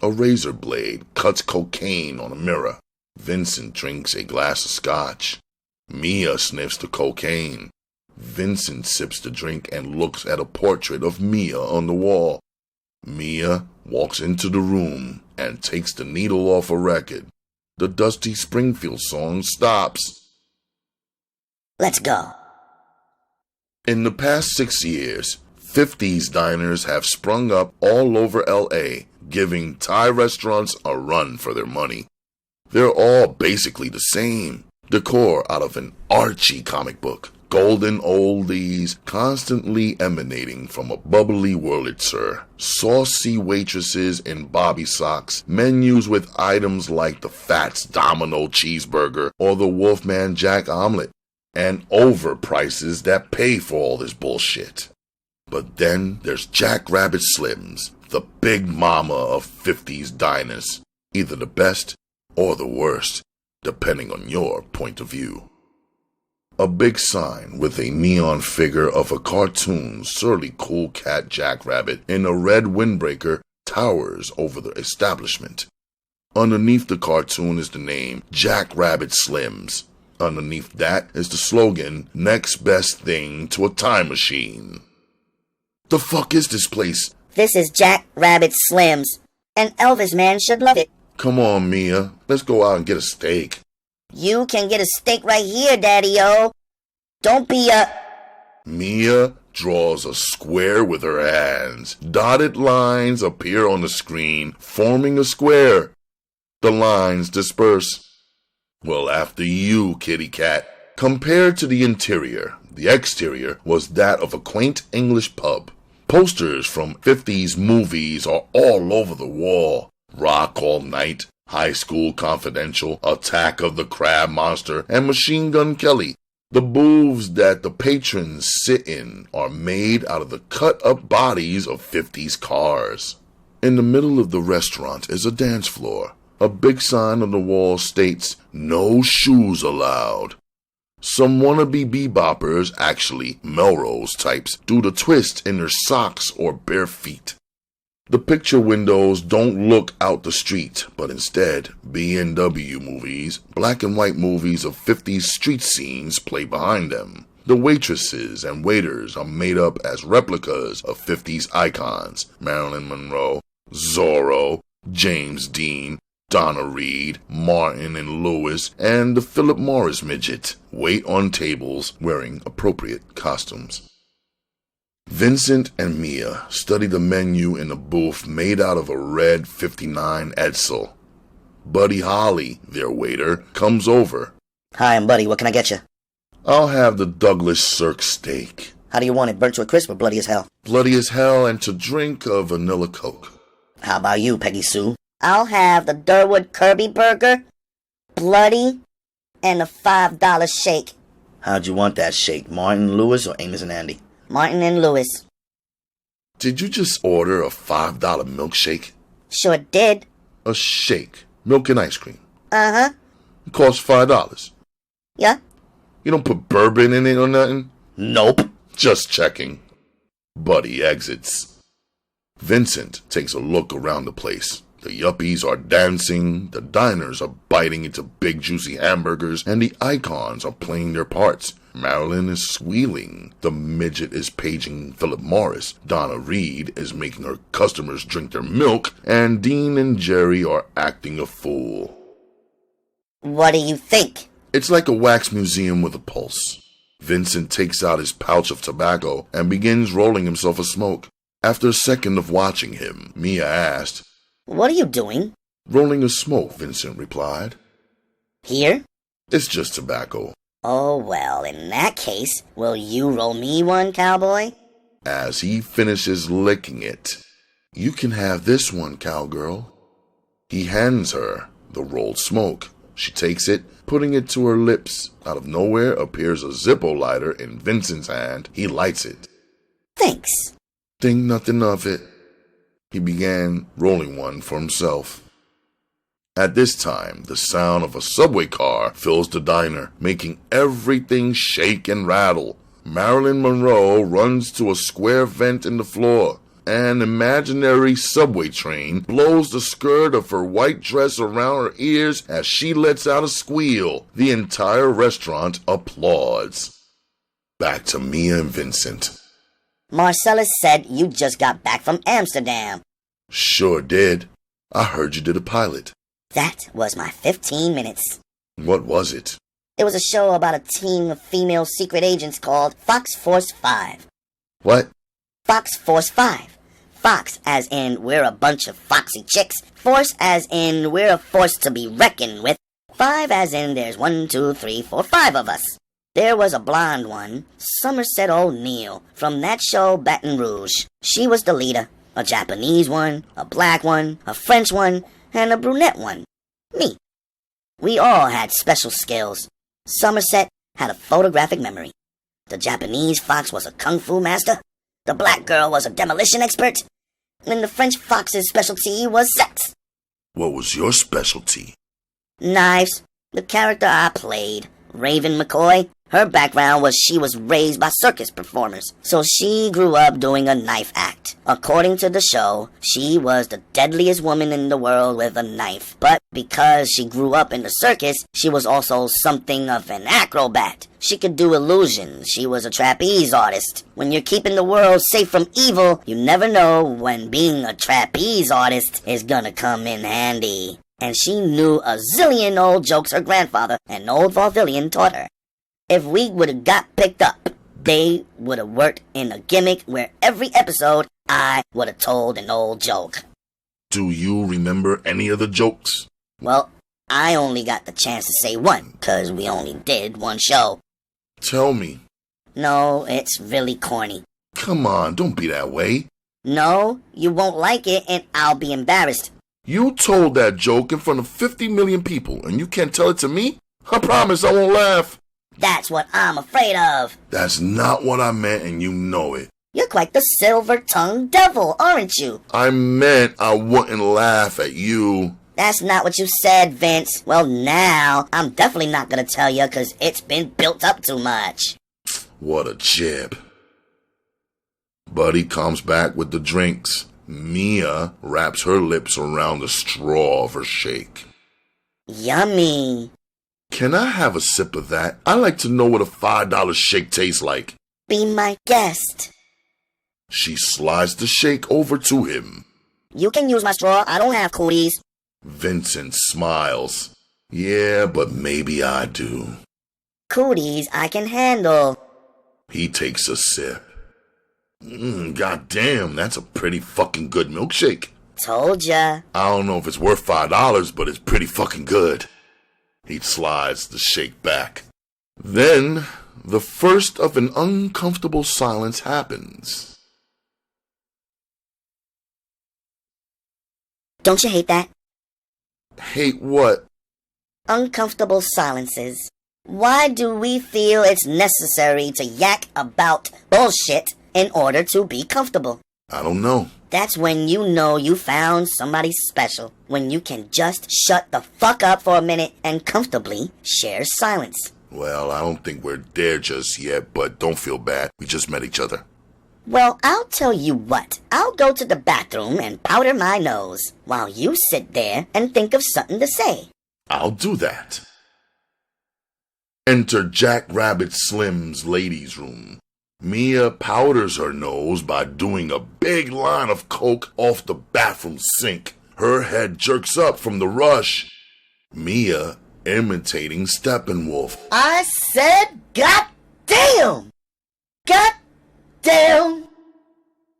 A razor blade cuts cocaine on a mirror. Vincent drinks a glass of scotch. Mia sniffs the cocaine. Vincent sips the drink and looks at a portrait of Mia on the wall. Mia walks into the room and takes the needle off a record. The Dusty Springfield song stops. Let's go. In the past 6 years, 50s diners have sprung up all over L.A., giving Thai restaurants a run for their money. They're all basically the same. Decor out of an Archie comic book. Golden oldies constantly emanating from a bubbly Wurlitzer. Saucy waitresses in bobby socks. Menus with items like the Fats Domino cheeseburger or the Wolfman Jack omelet. And overprices that pay for all this bullshit. But then there's Jack Rabbit Slims, the big mama of 50s diners. Either the best or the worst, depending on your point of view. A big sign with a neon figure of a cartoon surly cool cat Jackrabbit in a red windbreaker towers over the establishment. Underneath the cartoon is the name Jackrabbit Slims. Underneath that is the slogan, next best thing to a time machine. The fuck is this place? This is Jack Rabbit Slims. An Elvis man should love it. Come on, Mia. Let's go out and get a steak. You can get a steak right here, Daddy-O. Don't be a... Mia draws a square with her hands. Dotted lines appear on the screen, forming a square. The lines disperse. Well, after you, kitty cat. Compared to the interior, the exterior was that of a quaint English pub. Posters from 50s movies are all over the wall. Rock All Night, High School Confidential, Attack of the Crab Monster, and Machine Gun Kelly. The booths that the patrons sit in are made out of the cut-up bodies of 50s cars. In the middle of the restaurant is a dance floor. A big sign on the wall states, "No shoes allowed." Some wannabe beboppers, actually Melrose types, do the twist in their socks or bare feet. The picture windows don't look out the street, but instead, B&W movies, black and white movies of 50s street scenes play behind them. The waitresses and waiters are made up as replicas of 50s icons: Marilyn Monroe, Zorro, James Dean, Donna Reed, Martin and Lewis, and the Philip Morris midget wait on tables wearing appropriate costumes. Vincent and Mia study the menu in a booth made out of a red 59 Edsel. Buddy Holly, their waiter, comes over. Hi, I'm Buddy. What can I get you? I'll have the Douglas Sirk steak. How do you want it? Burnt to a crisp or bloody as hell? Bloody as hell, and to drink a vanilla Coke. How about you, Peggy Sue? I'll have the Durwood Kirby burger, bloody, and a $5 shake. How'd you want that shake? Martin, Lewis, or Amos and Andy? Martin and Lewis. Did you just order a $5 milkshake? Sure did. A shake. Milk and ice cream. Uh-huh. It costs $5. Yeah? You don't put bourbon in it or nothing? Nope. Just checking. Buddy exits. Vincent takes a look around the place. The yuppies are dancing, the diners are biting into big juicy hamburgers, and the icons are playing their parts. Marilyn is squealing. The midget is paging Philip Morris. Donna Reed is making her customers drink their milk, and Dean and Jerry are acting a fool. What do you think? It's like a wax museum with a pulse. Vincent takes out his pouch of tobacco and begins rolling himself a smoke. After a second of watching him, Mia asked, What are you doing? Rolling a smoke, Vincent replied. Here? It's just tobacco. Oh, well, in that case, will you roll me one, cowboy? As he finishes licking it, You can have this one, cowgirl. He hands her the rolled smoke. She takes it, putting it to her lips. Out of nowhere appears a Zippo lighter in Vincent's hand. He lights it. Thanks. Think nothing of it. He began rolling one for himself. At this time, the sound of a subway car fills the diner, making everything shake and rattle. Marilyn Monroe runs to a square vent in the floor. An imaginary subway train blows the skirt of her white dress around her ears as she lets out a squeal. The entire restaurant applauds. Back to Mia and Vincent. Marcellus said you just got back from Amsterdam. Sure did. I heard you did a pilot. That was my 15 minutes. What was it? It was a show about a team of female secret agents called Fox Force 5. What? Fox Force 5. Fox as in we're a bunch of foxy chicks. Force as in we're a force to be reckoned with. 5 as in there's 1, 2, 3, 4, 5 of us. There was a blonde one, Somerset O'Neill, from that show Baton Rouge. She was the leader. A Japanese one, a black one, a French one, and a brunette one. Me. We all had special skills. Somerset had a photographic memory. The Japanese fox was a kung fu master. The black girl was a demolition expert. And the French fox's specialty was sex. What was your specialty? Knives. The character I played, Raven McCoy, her background was she was raised by circus performers, so she grew up doing a knife act. According to the show, she was the deadliest woman in the world with a knife. But because she grew up in the circus, she was also something of an acrobat. She could do illusions. She was a trapeze artist. When you're keeping the world safe from evil, you never know when being a trapeze artist is gonna come in handy. And she knew a zillion old jokes her grandfather, an old vaudevillian, taught her. If we would've got picked up, they would've worked in a gimmick where every episode I would've told an old joke. Do you remember any of the jokes? Well, I only got the chance to say one, 'cause we only did one show. Tell me. No, it's really corny. Come on, don't be that way. No, you won't like it and I'll be embarrassed. You told that joke in front of 50 million people and you can't tell it to me? I promise I won't laugh. That's what I'm afraid of. That's not what I meant and you know it. You're quite the silver-tongued devil, aren't you? I meant I wouldn't laugh at you. That's not what you said, Vince. Well, now, I'm definitely not gonna tell you 'cause it's been built up too much. What a chip. Buddy comes back with the drinks. Mia wraps her lips around the straw of her shake. Yummy. Can I have a sip of that? I like to know what a $5 shake tastes like. Be my guest. She slides the shake over to him. You can use my straw. I don't have cooties. Vincent smiles. Yeah, but maybe I do. Cooties I can handle. He takes a sip. Goddamn, that's a pretty fucking good milkshake. Told ya. I don't know if it's worth $5, but it's pretty fucking good. He slides the shake back. Then, the first of an uncomfortable silence happens. Don't you hate that? Hate what? Uncomfortable silences. Why do we feel it's necessary to yak about bullshit in order to be comfortable? I don't know. That's when you know you found somebody special. When you can just shut the fuck up for a minute and comfortably share silence. Well, I don't think we're there just yet, but don't feel bad. We just met each other. Well, I'll tell you what. I'll go to the bathroom and powder my nose while you sit there and think of something to say. I'll do that. Enter Jack Rabbit Slim's ladies' room. Mia powders her nose by doing a big line of coke off the bathroom sink. Her head jerks up from the rush. Mia imitating Steppenwolf. I said, God damn! God damn!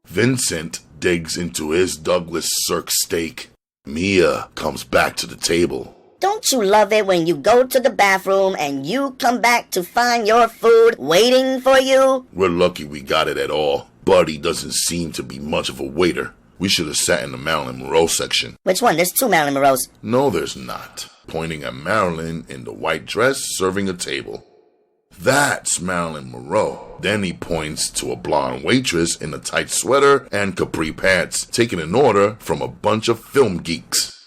Vincent digs into his Douglas Sirk steak. Mia comes back to the table. Don't you love it when you go to the bathroom and you come back to find your food waiting for you? We're lucky we got it at all. Buddy doesn't seem to be much of a waiter. We should have sat in the Marilyn Monroe section. Which one? There's 2 Marilyn Monroes. No, there's not. Pointing at Marilyn in the white dress serving a table. That's Marilyn Monroe. Then he points to a blonde waitress in a tight sweater and capri pants, taking an order from a bunch of film geeks.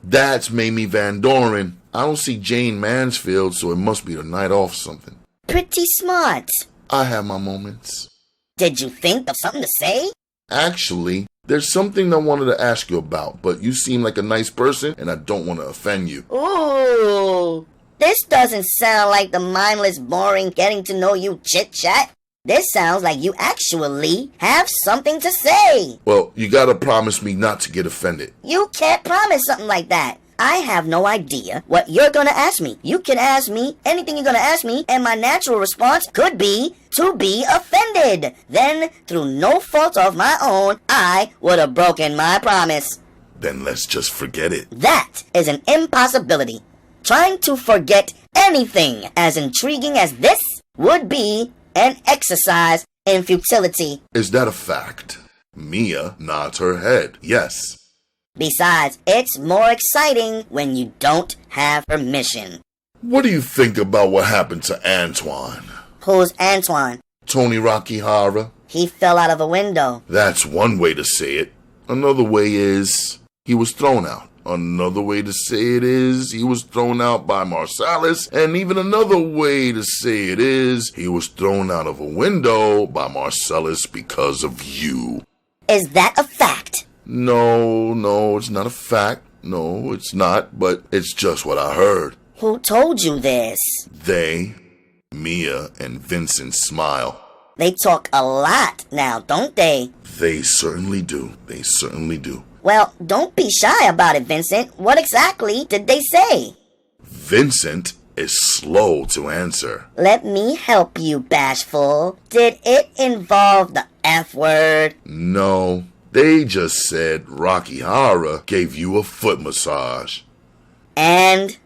That's Mamie Van Doren. I don't see Jane Mansfield, so it must be the night off something. Pretty smart. I have my moments. Did you think of something to say? Actually, there's something I wanted to ask you about, but you seem like a nice person, and I don't want to offend you. Ooh, this doesn't sound like the mindless, boring, getting-to-know-you chit-chat. This sounds like you actually have something to say. Well, you gotta promise me not to get offended. You can't promise something like that. I have no idea what you're gonna ask me. You can ask me anything you're gonna ask me, and my natural response could be to be offended. Then, through no fault of my own, I would have broken my promise. Then let's just forget it. That is an impossibility. Trying to forget anything as intriguing as this would be an exercise in futility. Is that a fact? Mia nods her head. Yes. Besides, it's more exciting when you don't have permission. What do you think about what happened to Antoine? Who's Antoine? Tony Rakihara? He fell out of a window. That's one way to say it. Another way is he was thrown out. Another way to say it is he was thrown out by Marsalis. And even another way to say it is he was thrown out of a window by Marsalis because of you. Is that a fact? No, it's not a fact. No, it's not, but it's just what I heard. Who told you this? They, Mia and Vincent smile. They talk a lot now, don't they? They certainly do. They certainly do. Well, don't be shy about it, Vincent. What exactly did they say? Vincent is slow to answer. Let me help you, Bashful. Did it involve the F word? No, they just said Rakihara gave you a foot massage. And?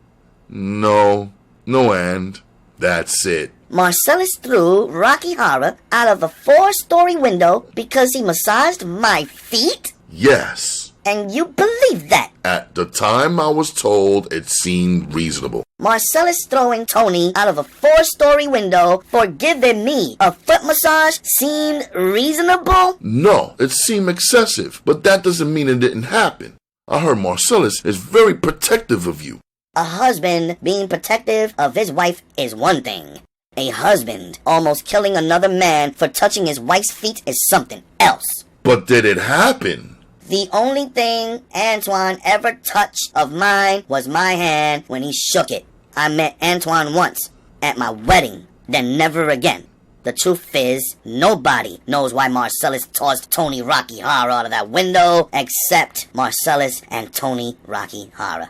No and. That's it. Marcellus threw Rakihara out of a 4-story window because he massaged my feet? Yes. And you believe that? At the time I was told it seemed reasonable. Marcellus throwing Tony out of a 4-story window for giving me a foot massage seemed reasonable? No, it seemed excessive, but that doesn't mean it didn't happen. I heard Marcellus is very protective of you. A husband being protective of his wife is one thing. A husband almost killing another man for touching his wife's feet is something else. But did it happen? The only thing Antoine ever touched of mine was my hand when he shook it. I met Antoine once, at my wedding, then never again. The truth is, nobody knows why Marcellus tossed Tony Rocky Horror out of that window except Marcellus and Tony Rocky Horror.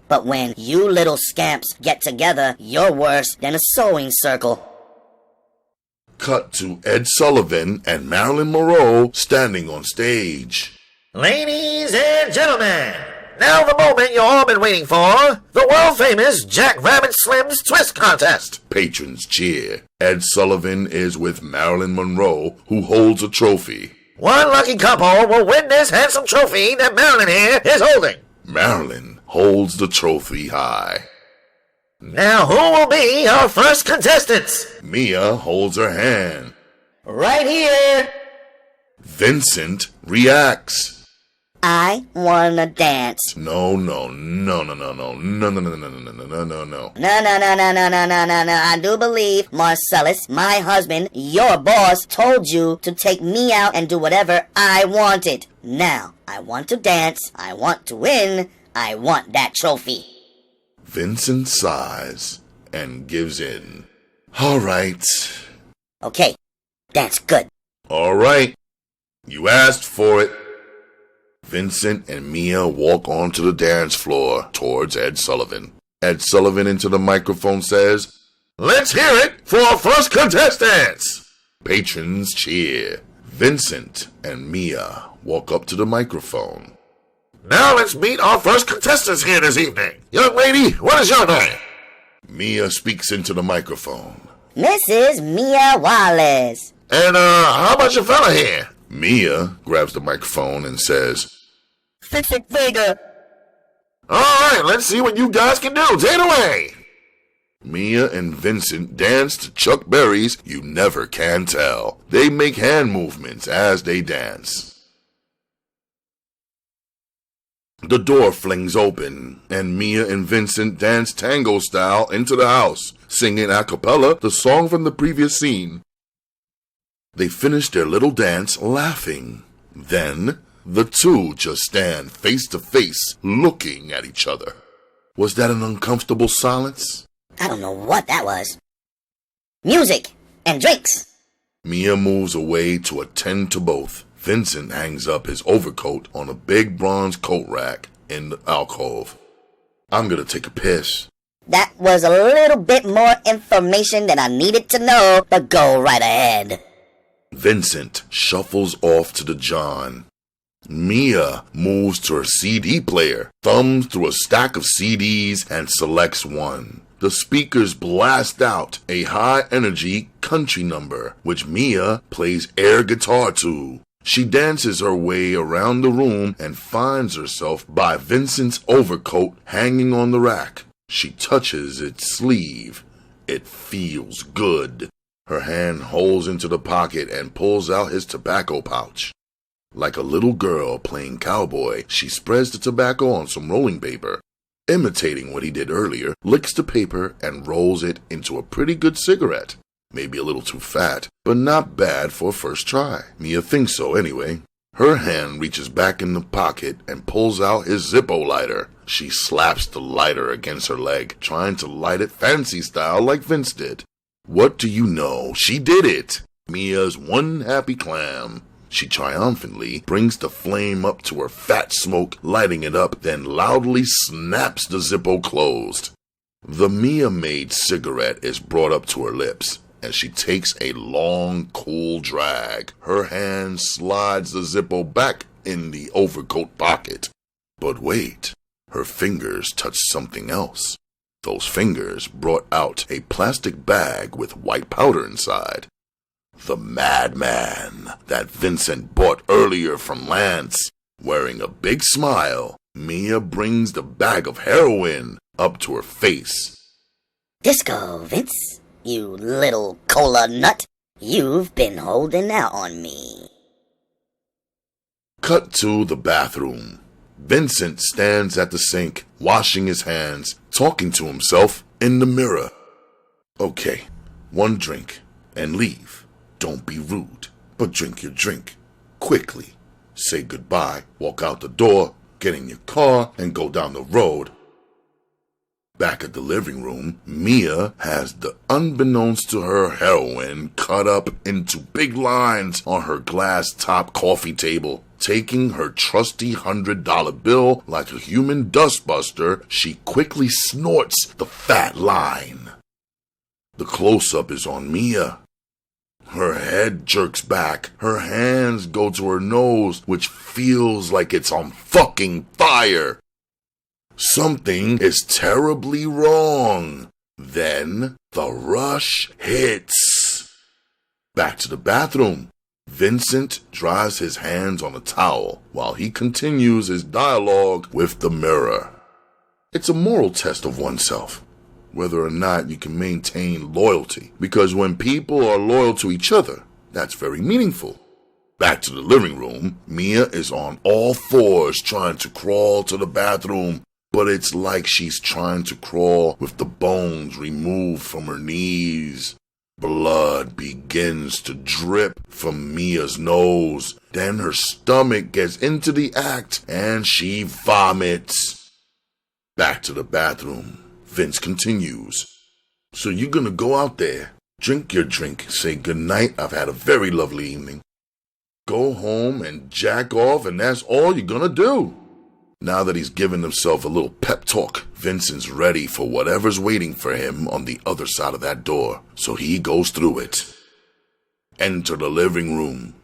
But when you little scamps get together, you're worse than a sewing circle. Cut to Ed Sullivan and Marilyn Monroe standing on stage. Ladies and gentlemen, now the moment you all been waiting for, the world-famous Jack Rabbit Slim's Twist Contest. Patrons cheer. Ed Sullivan is with Marilyn Monroe, who holds a trophy. One lucky couple will win this handsome trophy that Marilyn here is holding. Marilyn holds the trophy high. Now who will be our first contestants? Mia holds her hand. Right here! Vincent reacts. I wanna dance. No. No. I do believe, Marcellus, my husband, your boss, told you to take me out and do whatever I wanted. Now, I want to dance, I want to win, I want that trophy. Vincent sighs and gives in. All right. Okay, that's good. All right. You asked for it. Vincent and Mia walk onto the dance floor towards Ed Sullivan. Ed Sullivan into the microphone says, "Let's hear it for our first contestants." Patrons cheer. Vincent and Mia walk up to the microphone. Now let's meet our first contestants here this evening. Young lady, what is your name? Mia speaks into the microphone. Mrs. Mia Wallace. And, how about your fella here? Mia grabs the microphone and says, Six figure. Alright, let's see what you guys can do. Take it away. Mia and Vincent dance to Chuck Berry's You Never Can Tell. They make hand movements as they dance. The door flings open, and Mia and Vincent dance tango style into the house, singing a cappella the song from the previous scene. They finish their little dance laughing. Then, the two just stand face to face, looking at each other. Was that an uncomfortable silence? I don't know what that was. Music and drinks. Mia moves away to attend to both. Vincent hangs up his overcoat on a big bronze coat rack in the alcove. I'm gonna take a piss. That was a little bit more information than I needed to know, but go right ahead. Vincent shuffles off to the john. Mia moves to her CD player, thumbs through a stack of CDs, and selects one. The speakers blast out a high-energy country number, which Mia plays air guitar to. She dances her way around the room and finds herself by Vincent's overcoat hanging on the rack. She touches its sleeve. It feels good. Her hand holes into the pocket and pulls out his tobacco pouch. Like a little girl playing cowboy, she spreads the tobacco on some rolling paper. Imitating what he did earlier, licks the paper and rolls it into a pretty good cigarette. Maybe a little too fat, but not bad for a first try. Mia thinks so anyway. Her hand reaches back in the pocket and pulls out his Zippo lighter. She slaps the lighter against her leg, trying to light it fancy style like Vince did. What do you know? She did it! Mia's one happy clam. She triumphantly brings the flame up to her fat smoke, lighting it up, then loudly snaps the Zippo closed. The Mia-made cigarette is brought up to her lips, and she takes a long, cool drag. Her hand slides the Zippo back in the overcoat pocket. But wait, her fingers touch something else. Those fingers brought out a plastic bag with white powder inside. The madman that Vincent bought earlier from Lance. Wearing a big smile, Mia brings the bag of heroin up to her face. Disco, Vince, you little cola nut. You've been holding out on me. Cut to the bathroom. Vincent stands at the sink, washing his hands, talking to himself in the mirror. Okay, one drink, and leave. Don't be rude, but drink your drink. Quickly. say goodbye, walk out the door, get in your car, and go down the road. Back at the living room, Mia has the unbeknownst to her heroine cut up into big lines on her glass-top coffee table. Taking her trusty $100 bill like a human dustbuster, she quickly snorts the fat line. The close-up is on Mia. Her head jerks back, her hands go to her nose, which feels like it's on fucking fire. Something is terribly wrong. Then the rush hits. Back to the bathroom. Vincent dries his hands on a towel while he continues his dialogue with the mirror. It's a moral test of oneself, whether or not you can maintain loyalty, because when people are loyal to each other, that's very meaningful. Back to the living room, Mia is on all fours trying to crawl to the bathroom, but it's like she's trying to crawl with the bones removed from her knees. Blood begins to drip from Mia's nose. Then her stomach gets into the act and she vomits. Back to the bathroom. Vince continues. So you're gonna go out there, drink your drink, say goodnight, I've had a very lovely evening. Go home and jack off, and that's all you're gonna do. Now that he's given himself a little pep talk, Vincent's ready for whatever's waiting for him on the other side of that door, so he goes through it. Enter the living room.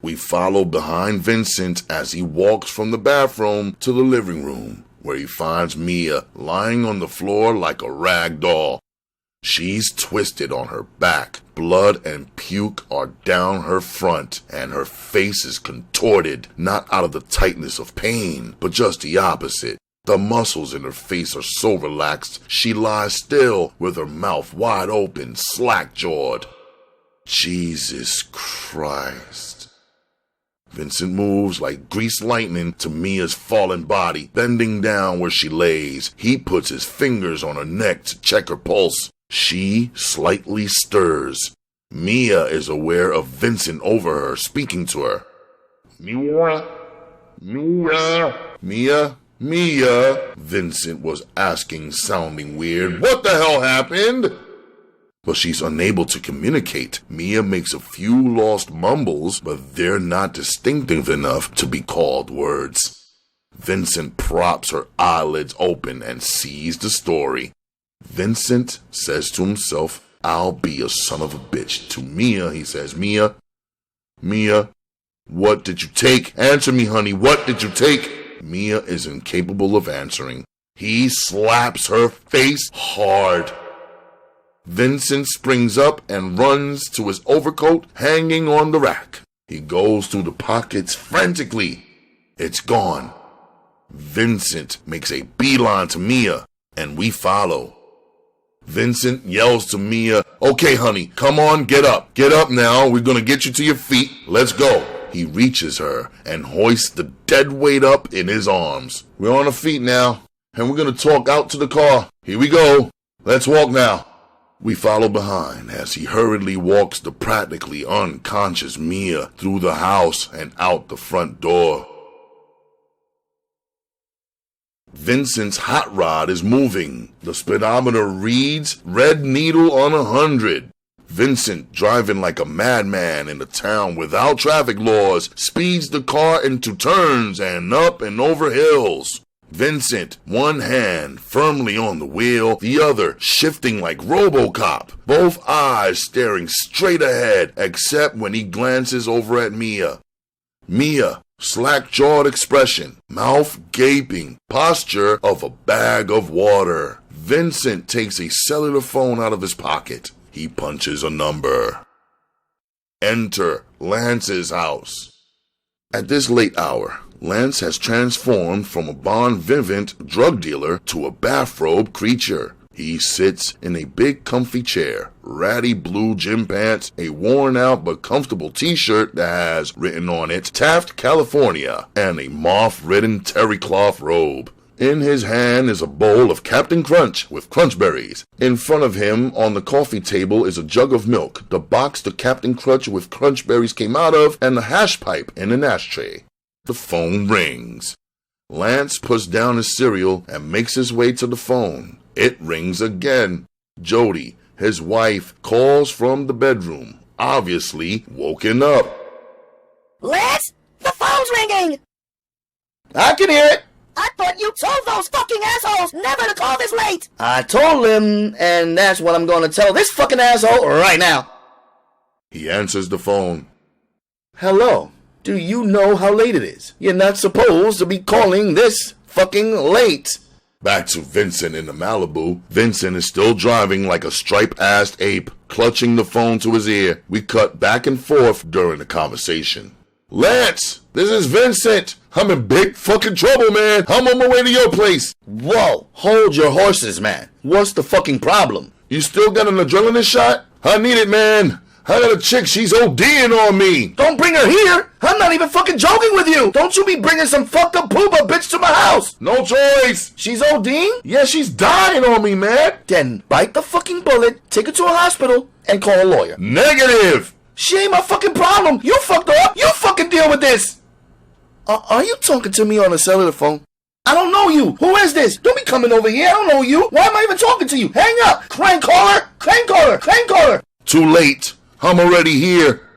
We follow behind Vincent as he walks from the bathroom to the living room, where he finds Mia lying on the floor like a rag doll. She's twisted on her back. Blood and puke are down her front, and her face is contorted, not out of the tightness of pain, but just the opposite. The muscles in her face are so relaxed, she lies still with her mouth wide open, slack-jawed. Jesus Christ. Vincent moves like greased lightning to Mia's fallen body, bending down where she lays. He puts his fingers on her neck to check her pulse. She slightly stirs. Mia is aware of Vincent over her, speaking to her. Mia, Vincent was asking, sounding weird. What the hell happened? But she's unable to communicate. Mia makes a few lost mumbles, but they're not distinctive enough to be called words. Vincent props her eyelids open and sees the story. Vincent says to himself, I'll be a son of a bitch. To Mia, he says, Mia, what did you take? Answer me, honey, what did you take? Mia is incapable of answering. He slaps her face hard. Vincent springs up and runs to his overcoat hanging on the rack. He goes through the pockets frantically. It's gone. Vincent makes a beeline to Mia, and we follow. Vincent yells to Mia, okay, honey, come on, get up. Get up now, we're gonna get you to your feet. Let's go. He reaches her and hoists the dead weight up in his arms. We're on our feet now, and we're gonna talk out to the car. Here we go. Let's walk now. We follow behind as he hurriedly walks the practically unconscious Mia through the house and out the front door. Vincent's hot rod is moving. The speedometer reads red needle on 100. Vincent, driving like a madman in a town without traffic laws, speeds the car into turns and up and over hills. Vincent, one hand firmly on the wheel, the other shifting like RoboCop, both eyes staring straight ahead except when he glances over at Mia. Mia, slack-jawed expression, mouth gaping, posture of a bag of water. Vincent takes a cellular phone out of his pocket. He punches a number. Enter Lance's house. At this late hour, Lance has transformed from a bon vivant drug dealer to a bathrobe creature. He sits in a big comfy chair, ratty blue gym pants, a worn out but comfortable t-shirt that has written on it Taft, California, and a moth-ridden terry cloth robe. In his hand is a bowl of Captain Crunch with crunch berries. In front of him on the coffee table is a jug of milk, the box the Captain Crunch with crunch berries came out of, and a hash pipe in an ashtray. The phone rings. Lance puts down his cereal and makes his way to the phone. It rings again. Jody, his wife, calls from the bedroom, obviously woken up. Lance, the phone's ringing! I can hear it. I thought you told those fucking assholes never to call this late! I told him, and that's what I'm going to tell this fucking asshole right now. He answers the phone. Hello. Do you know how late it is? You're not supposed to be calling this fucking late. Back to Vincent in the Malibu. Vincent is still driving like a stripe-assed ape, clutching the phone to his ear. We cut back and forth during the conversation. Lance, this is Vincent. I'm in big fucking trouble, man. I'm on my way to your place. Whoa, hold your horses, man. What's the fucking problem? You still got an adrenaline shot? I need it, man. I got a chick, she's ODing on me. Don't bring her here. I'm not even fucking joking with you. Don't you be bringing some fucked up pooba bitch to my house. No choice. She's ODing? Yeah, she's dying on me, man. Then bite the fucking bullet, take her to a hospital, and call a lawyer. Negative. She ain't my fucking problem. You fucked her up. You fucking deal with this. Are you talking to me on a cellular phone? I don't know you. Who is this? Don't be coming over here. I don't know you. Why am I even talking to you? Hang up. Crank caller. Crank caller. Crank caller. Too late. I'm already here.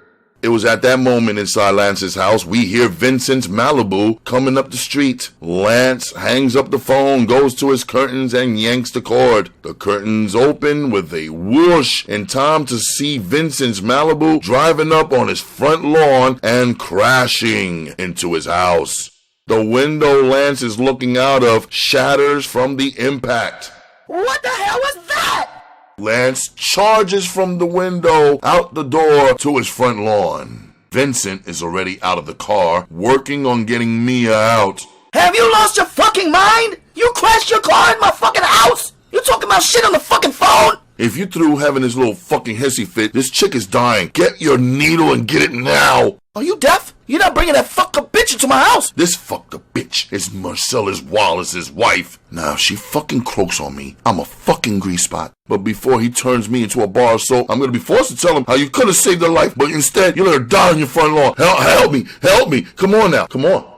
It was at that moment inside Lance's house we hear Vincent's Malibu coming up the street. Lance hangs up the phone, goes to his curtains, and yanks the cord. The curtains open with a whoosh in time to see Vincent's Malibu driving up on his front lawn and crashing into his house. The window Lance is looking out of shatters from the impact. What the hell was that? Lance charges from the window out the door to his front lawn. Vincent is already out of the car, working on getting Mia out. Have you lost your fucking mind? You crashed your car in my fucking house? You talking about shit on the fucking phone? If you through having this little fucking hissy fit, this chick is dying. Get your needle and get it now. Are you deaf? You're not bringing that fucked up bitch into my house. This fucked up bitch is Marcellus Wallace's wife. Now, if she fucking croaks on me, I'm a fucking grease spot. But before he turns me into a bar of soap, I'm gonna be forced to tell him how you could have saved her life, but instead you let her die on your front lawn. Help me, help me. Come on now, come on.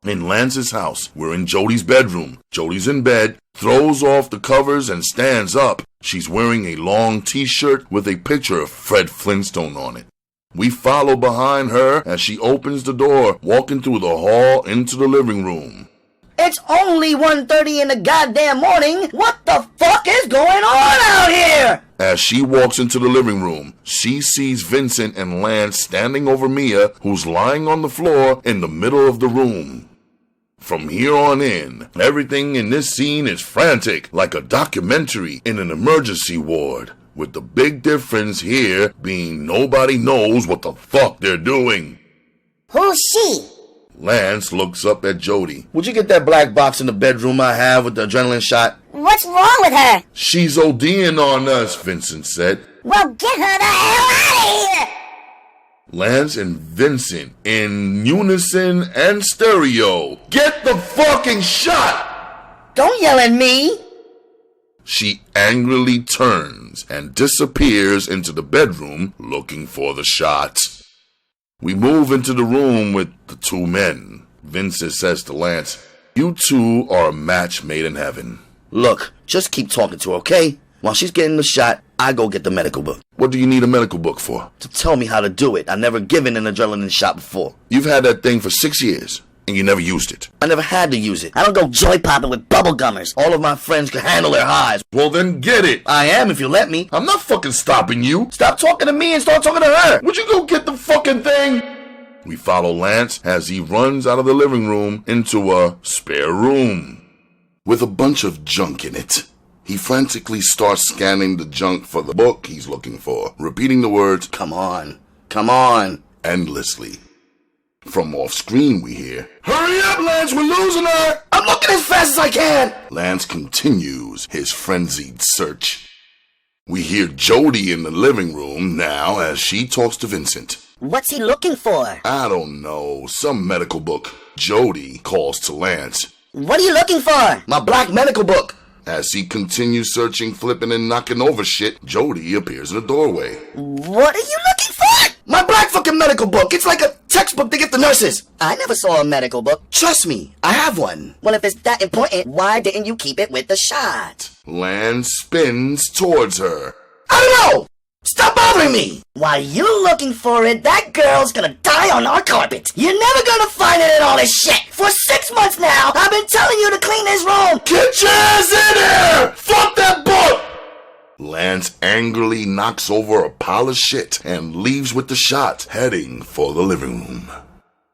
In Lance's house, we're in Jody's bedroom. Jody's in bed, throws off the covers and stands up. She's wearing a long t-shirt with a picture of Fred Flintstone on it. We follow behind her as she opens the door, walking through the hall into the living room. It's only 1:30 in the goddamn morning. What the fuck is going on out here? As she walks into the living room, she sees Vincent and Lance standing over Mia, who's lying on the floor in the middle of the room. From here on in, everything in this scene is frantic, like a documentary in an emergency ward, with the big difference here being nobody knows what the fuck they're doing. Who's she? Lance looks up at Jody. Would you get that black box in the bedroom I have with the adrenaline shot? What's wrong with her? She's ODing on us, Vincent said. Well, get her the hell out of here! Lance and Vincent, in unison and stereo, get the fucking shot! Don't yell at me! She angrily turns and disappears into the bedroom looking for the shot. We move into the room with the two men. Vincent says to Lance, "You two are a match made in heaven." Look, just keep talking to her, okay? While she's getting the shot, I go get the medical book. What do you need a medical book for? To tell me how to do it. I've never given an adrenaline shot before. You've had that thing for 6 years, and you never used it. I never had to use it. I don't go joy popping with bubble gummers. All of my friends can handle their highs. Well, then get it. I am if you let me. I'm not fucking stopping you. Stop talking to me and start talking to her. Would you go get the fucking thing? We follow Lance as he runs out of the living room into a spare room with a bunch of junk in it. He frantically starts scanning the junk for the book he's looking for, repeating the words, Come on, come on, endlessly. From off screen we hear, "Hurry up, Lance, we're losing her!" I'm looking as fast as I can. Lance continues his frenzied search. We hear Jody in the living room now as she talks to Vincent. What's he looking for? I don't know, some medical book. Jody calls to Lance. What are you looking for? My black medical book. As he continues searching, flipping, and knocking over shit, Jody appears in the doorway. What are you looking for? My black fucking medical book. It's like a textbook they give the nurses. I never saw a medical book. Trust me, I have one. Well, if it's that important, why didn't you keep it with the shot? Lance spins towards her. I don't know! Stop bothering me! While you're looking for it, that girl's gonna die on our carpet. You're never gonna find it in all this shit. For 6 months now, I've been telling you to clean this room. Get your ass in here! Fuck that book! Lance angrily knocks over a pile of shit and leaves with the shot, heading for the living room.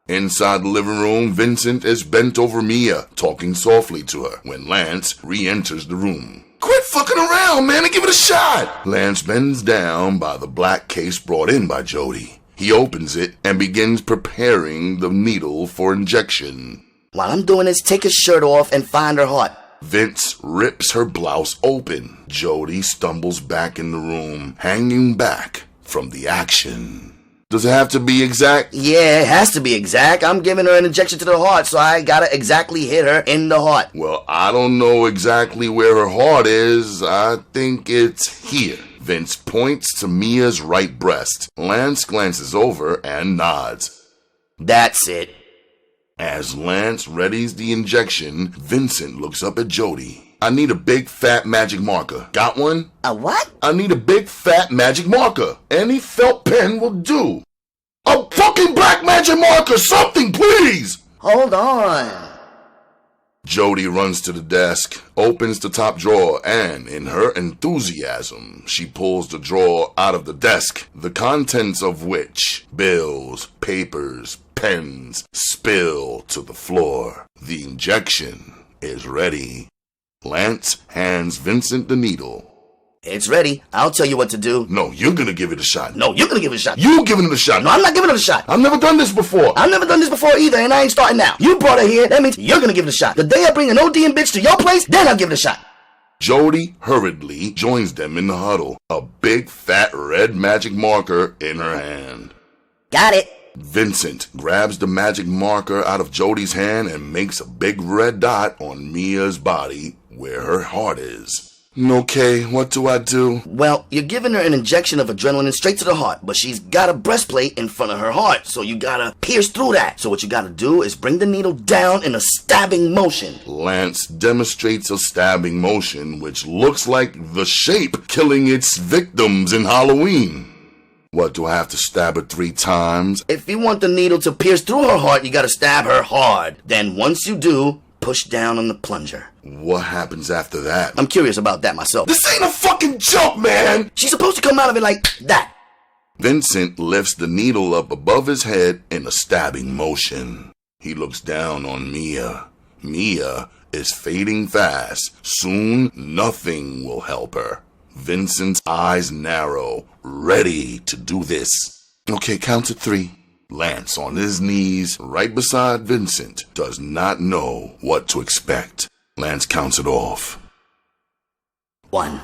Inside the living room, Vincent is bent over Mia, talking softly to her when Lance re-enters the room. Quit fucking around, man, and give it a shot! Lance bends down by the black case brought in by Jody. He opens it and begins preparing the needle for injection. While I'm doing this, take his shirt off and find her heart. Vince rips her blouse open. Jody stumbles back in the room, hanging back from the action. Does it have to be exact? Yeah, it has to be exact. I'm giving her an injection to the heart, so I gotta exactly hit her in the heart. Well, I don't know exactly where her heart is. I think it's here. Vince points to Mia's right breast. Lance glances over and nods. That's it. As Lance readies the injection, Vincent looks up at Jody. I need a big fat magic marker. Got one? A what? I need a big fat magic marker. Any felt pen will do. A fucking black magic marker! Something, please! Hold on. Jody runs to the desk, opens the top drawer, and in her enthusiasm, she pulls the drawer out of the desk, the contents of which, bills, papers, pens, spill to the floor. The injection is ready. Lance hands Vincent the needle. It's ready. I'll tell you what to do. No, you're gonna give it a shot. No, you're gonna give it a shot. You giving it a shot. No, I'm not giving it a shot. I've never done this before. I've never done this before either, and I ain't starting now. You brought her here, that means you're gonna give it a shot. The day I bring an ODing bitch to your place, then I'll give it a shot. Jody hurriedly joins them in the huddle, a big fat red magic marker in her hand. Got it. Vincent grabs the magic marker out of Jody's hand and makes a big red dot on Mia's body where her heart is. Okay, what do I do? Well, you're giving her an injection of adrenaline straight to the heart, but she's got a breastplate in front of her heart, so you gotta pierce through that. So what you gotta do is bring the needle down in a stabbing motion. Lance demonstrates a stabbing motion which looks like the shape killing its victims in Halloween. What, do I have to stab her 3 times? If you want the needle to pierce through her heart, you gotta stab her hard. Then once you do, push down on the plunger. What happens after that? I'm curious about that myself. This ain't a fucking joke, man! She's supposed to come out of it like that. Vincent lifts the needle up above his head in a stabbing motion. He looks down on Mia. Mia is fading fast. Soon, nothing will help her. Vincent's eyes narrow, ready to do this. Okay, count to 3. Lance, on his knees, right beside Vincent, does not know what to expect. Lance counts it off. 1.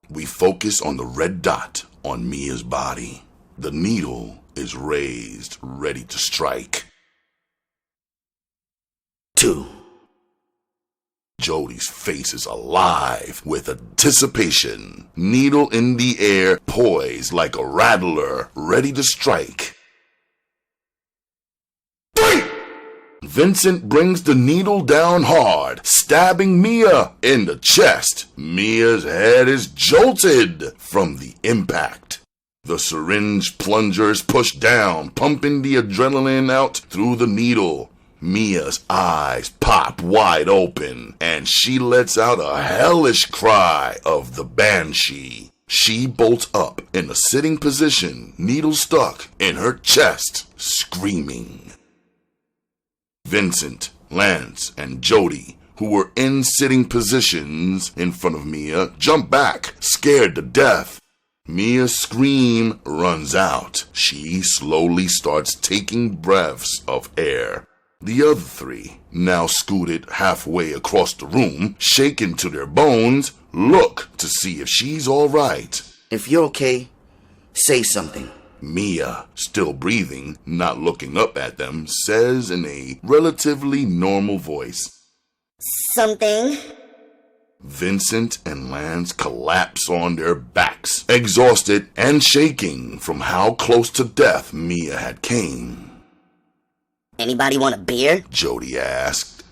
We focus on the red dot on Mia's body. The needle is raised, ready to strike. 2. Jody's face is alive with anticipation. Needle in the air, poised like a rattler, ready to strike. 3! Vincent brings the needle down hard, stabbing Mia in the chest. Mia's head is jolted from the impact. The syringe plunger is pushed down, pumping the adrenaline out through the needle. Mia's eyes pop wide open, and she lets out a hellish cry of the banshee. She bolts up in a sitting position, needle stuck in her chest, screaming. Vincent, Lance, and Jody, who were in sitting positions in front of Mia, jump back, scared to death. Mia's scream runs out. She slowly starts taking breaths of air. The other 3, now scooted halfway across the room, shaken to their bones, look to see if she's all right. If you're okay, say something. Mia, still breathing, not looking up at them, says in a relatively normal voice, Something? Vincent and Lance collapse on their backs, exhausted and shaking from how close to death Mia had came. Anybody want a beer? Jody asked.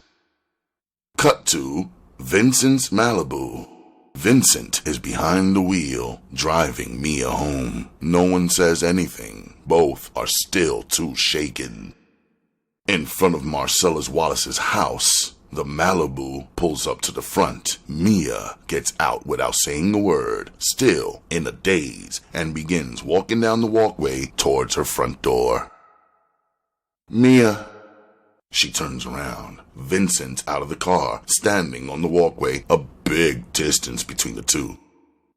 Cut to Vincent's Malibu. Vincent is behind the wheel, driving Mia home. No one says anything. Both are still too shaken. In front of Marcellus Wallace's house, the Malibu pulls up to the front. Mia gets out without saying a word, still in a daze, and begins walking down the walkway towards her front door. Mia. She turns around. Vincent out of the car, standing on the walkway, a big distance between the two.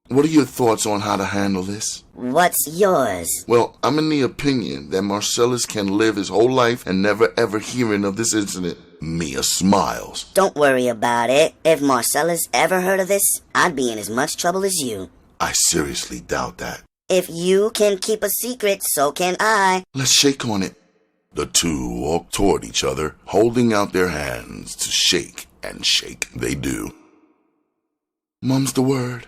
What are your thoughts on how to handle this? What's yours? Well, I'm in the opinion that Marcellus can live his whole life and never ever hearing of this incident. Mia smiles. Don't worry about it. If Marcellus ever heard of this, I'd be in as much trouble as you. I seriously doubt that. If you can keep a secret, so can I. Let's shake on it. The two walk toward each other, holding out their hands to shake, and shake they do. Mum's the word.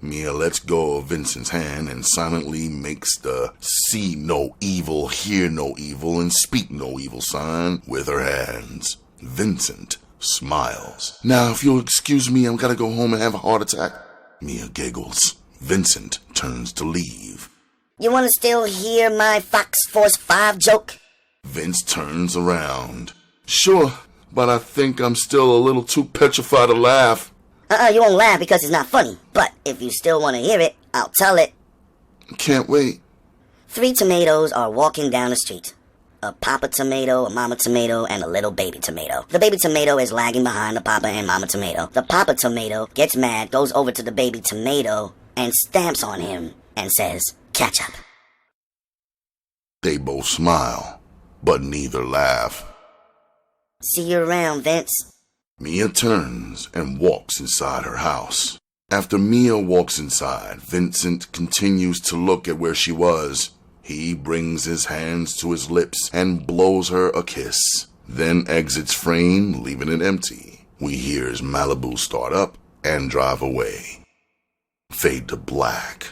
Mia lets go of Vincent's hand and silently makes the see no evil, hear no evil, and speak no evil sign with her hands. Vincent smiles. Now, if you'll excuse me, I'm gonna go home and have a heart attack. Mia giggles. Vincent turns to leave. You want to still hear my Fox Force 5 joke? Vince turns around. Sure, but I think I'm still a little too petrified to laugh. You won't laugh because it's not funny. But if you still want to hear it, I'll tell it. Can't wait. 3 tomatoes are walking down the street. A papa tomato, a mama tomato, and a little baby tomato. The baby tomato is lagging behind the papa and mama tomato. The papa tomato gets mad, goes over to the baby tomato, and stamps on him and says, "Catch up." They both smile, but neither laugh. See you around, Vince. Mia turns and walks inside her house. After Mia walks inside, Vincent continues to look at where she was. He brings his hands to his lips and blows her a kiss, then exits frame, leaving it empty. We hear his Malibu start up and drive away. Fade to black.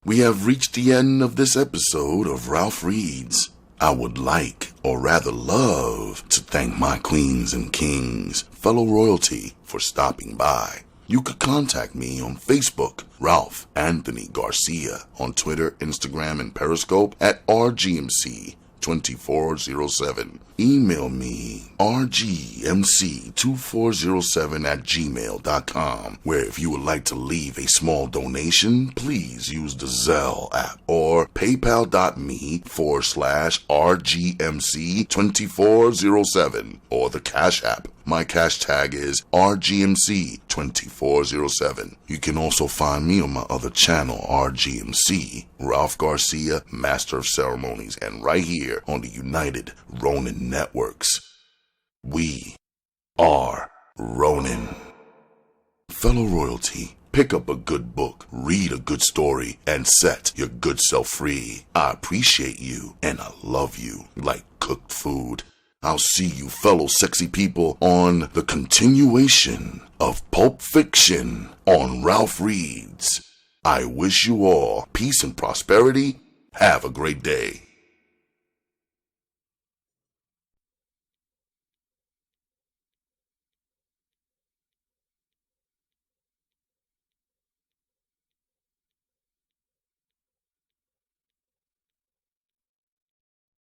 We have reached the end of this episode of Ralph Reads. I would like, or rather love, to thank my queens and kings, fellow royalty, for stopping by. You could contact me on Facebook, Ralph Anthony Garcia, on Twitter, Instagram, and Periscope at RGMC2407. Email me rgmc2407@gmail.com, where if you would like to leave a small donation, please use the Zelle app or paypal.me/RGMC2407 or the Cash App. My cash tag is RGMC2407. You can also find me on my other channel, RGMC, Ralph Garcia, Master of Ceremonies, and right here on the United Ronin Networks. We are Ronin. Fellow royalty, pick up a good book, read a good story, and set your good self free. I appreciate you, and I love you like cooked food. I'll see you fellow sexy people on the continuation of Pulp Fiction on Ralph Reads. I wish you all peace and prosperity. Have a great day.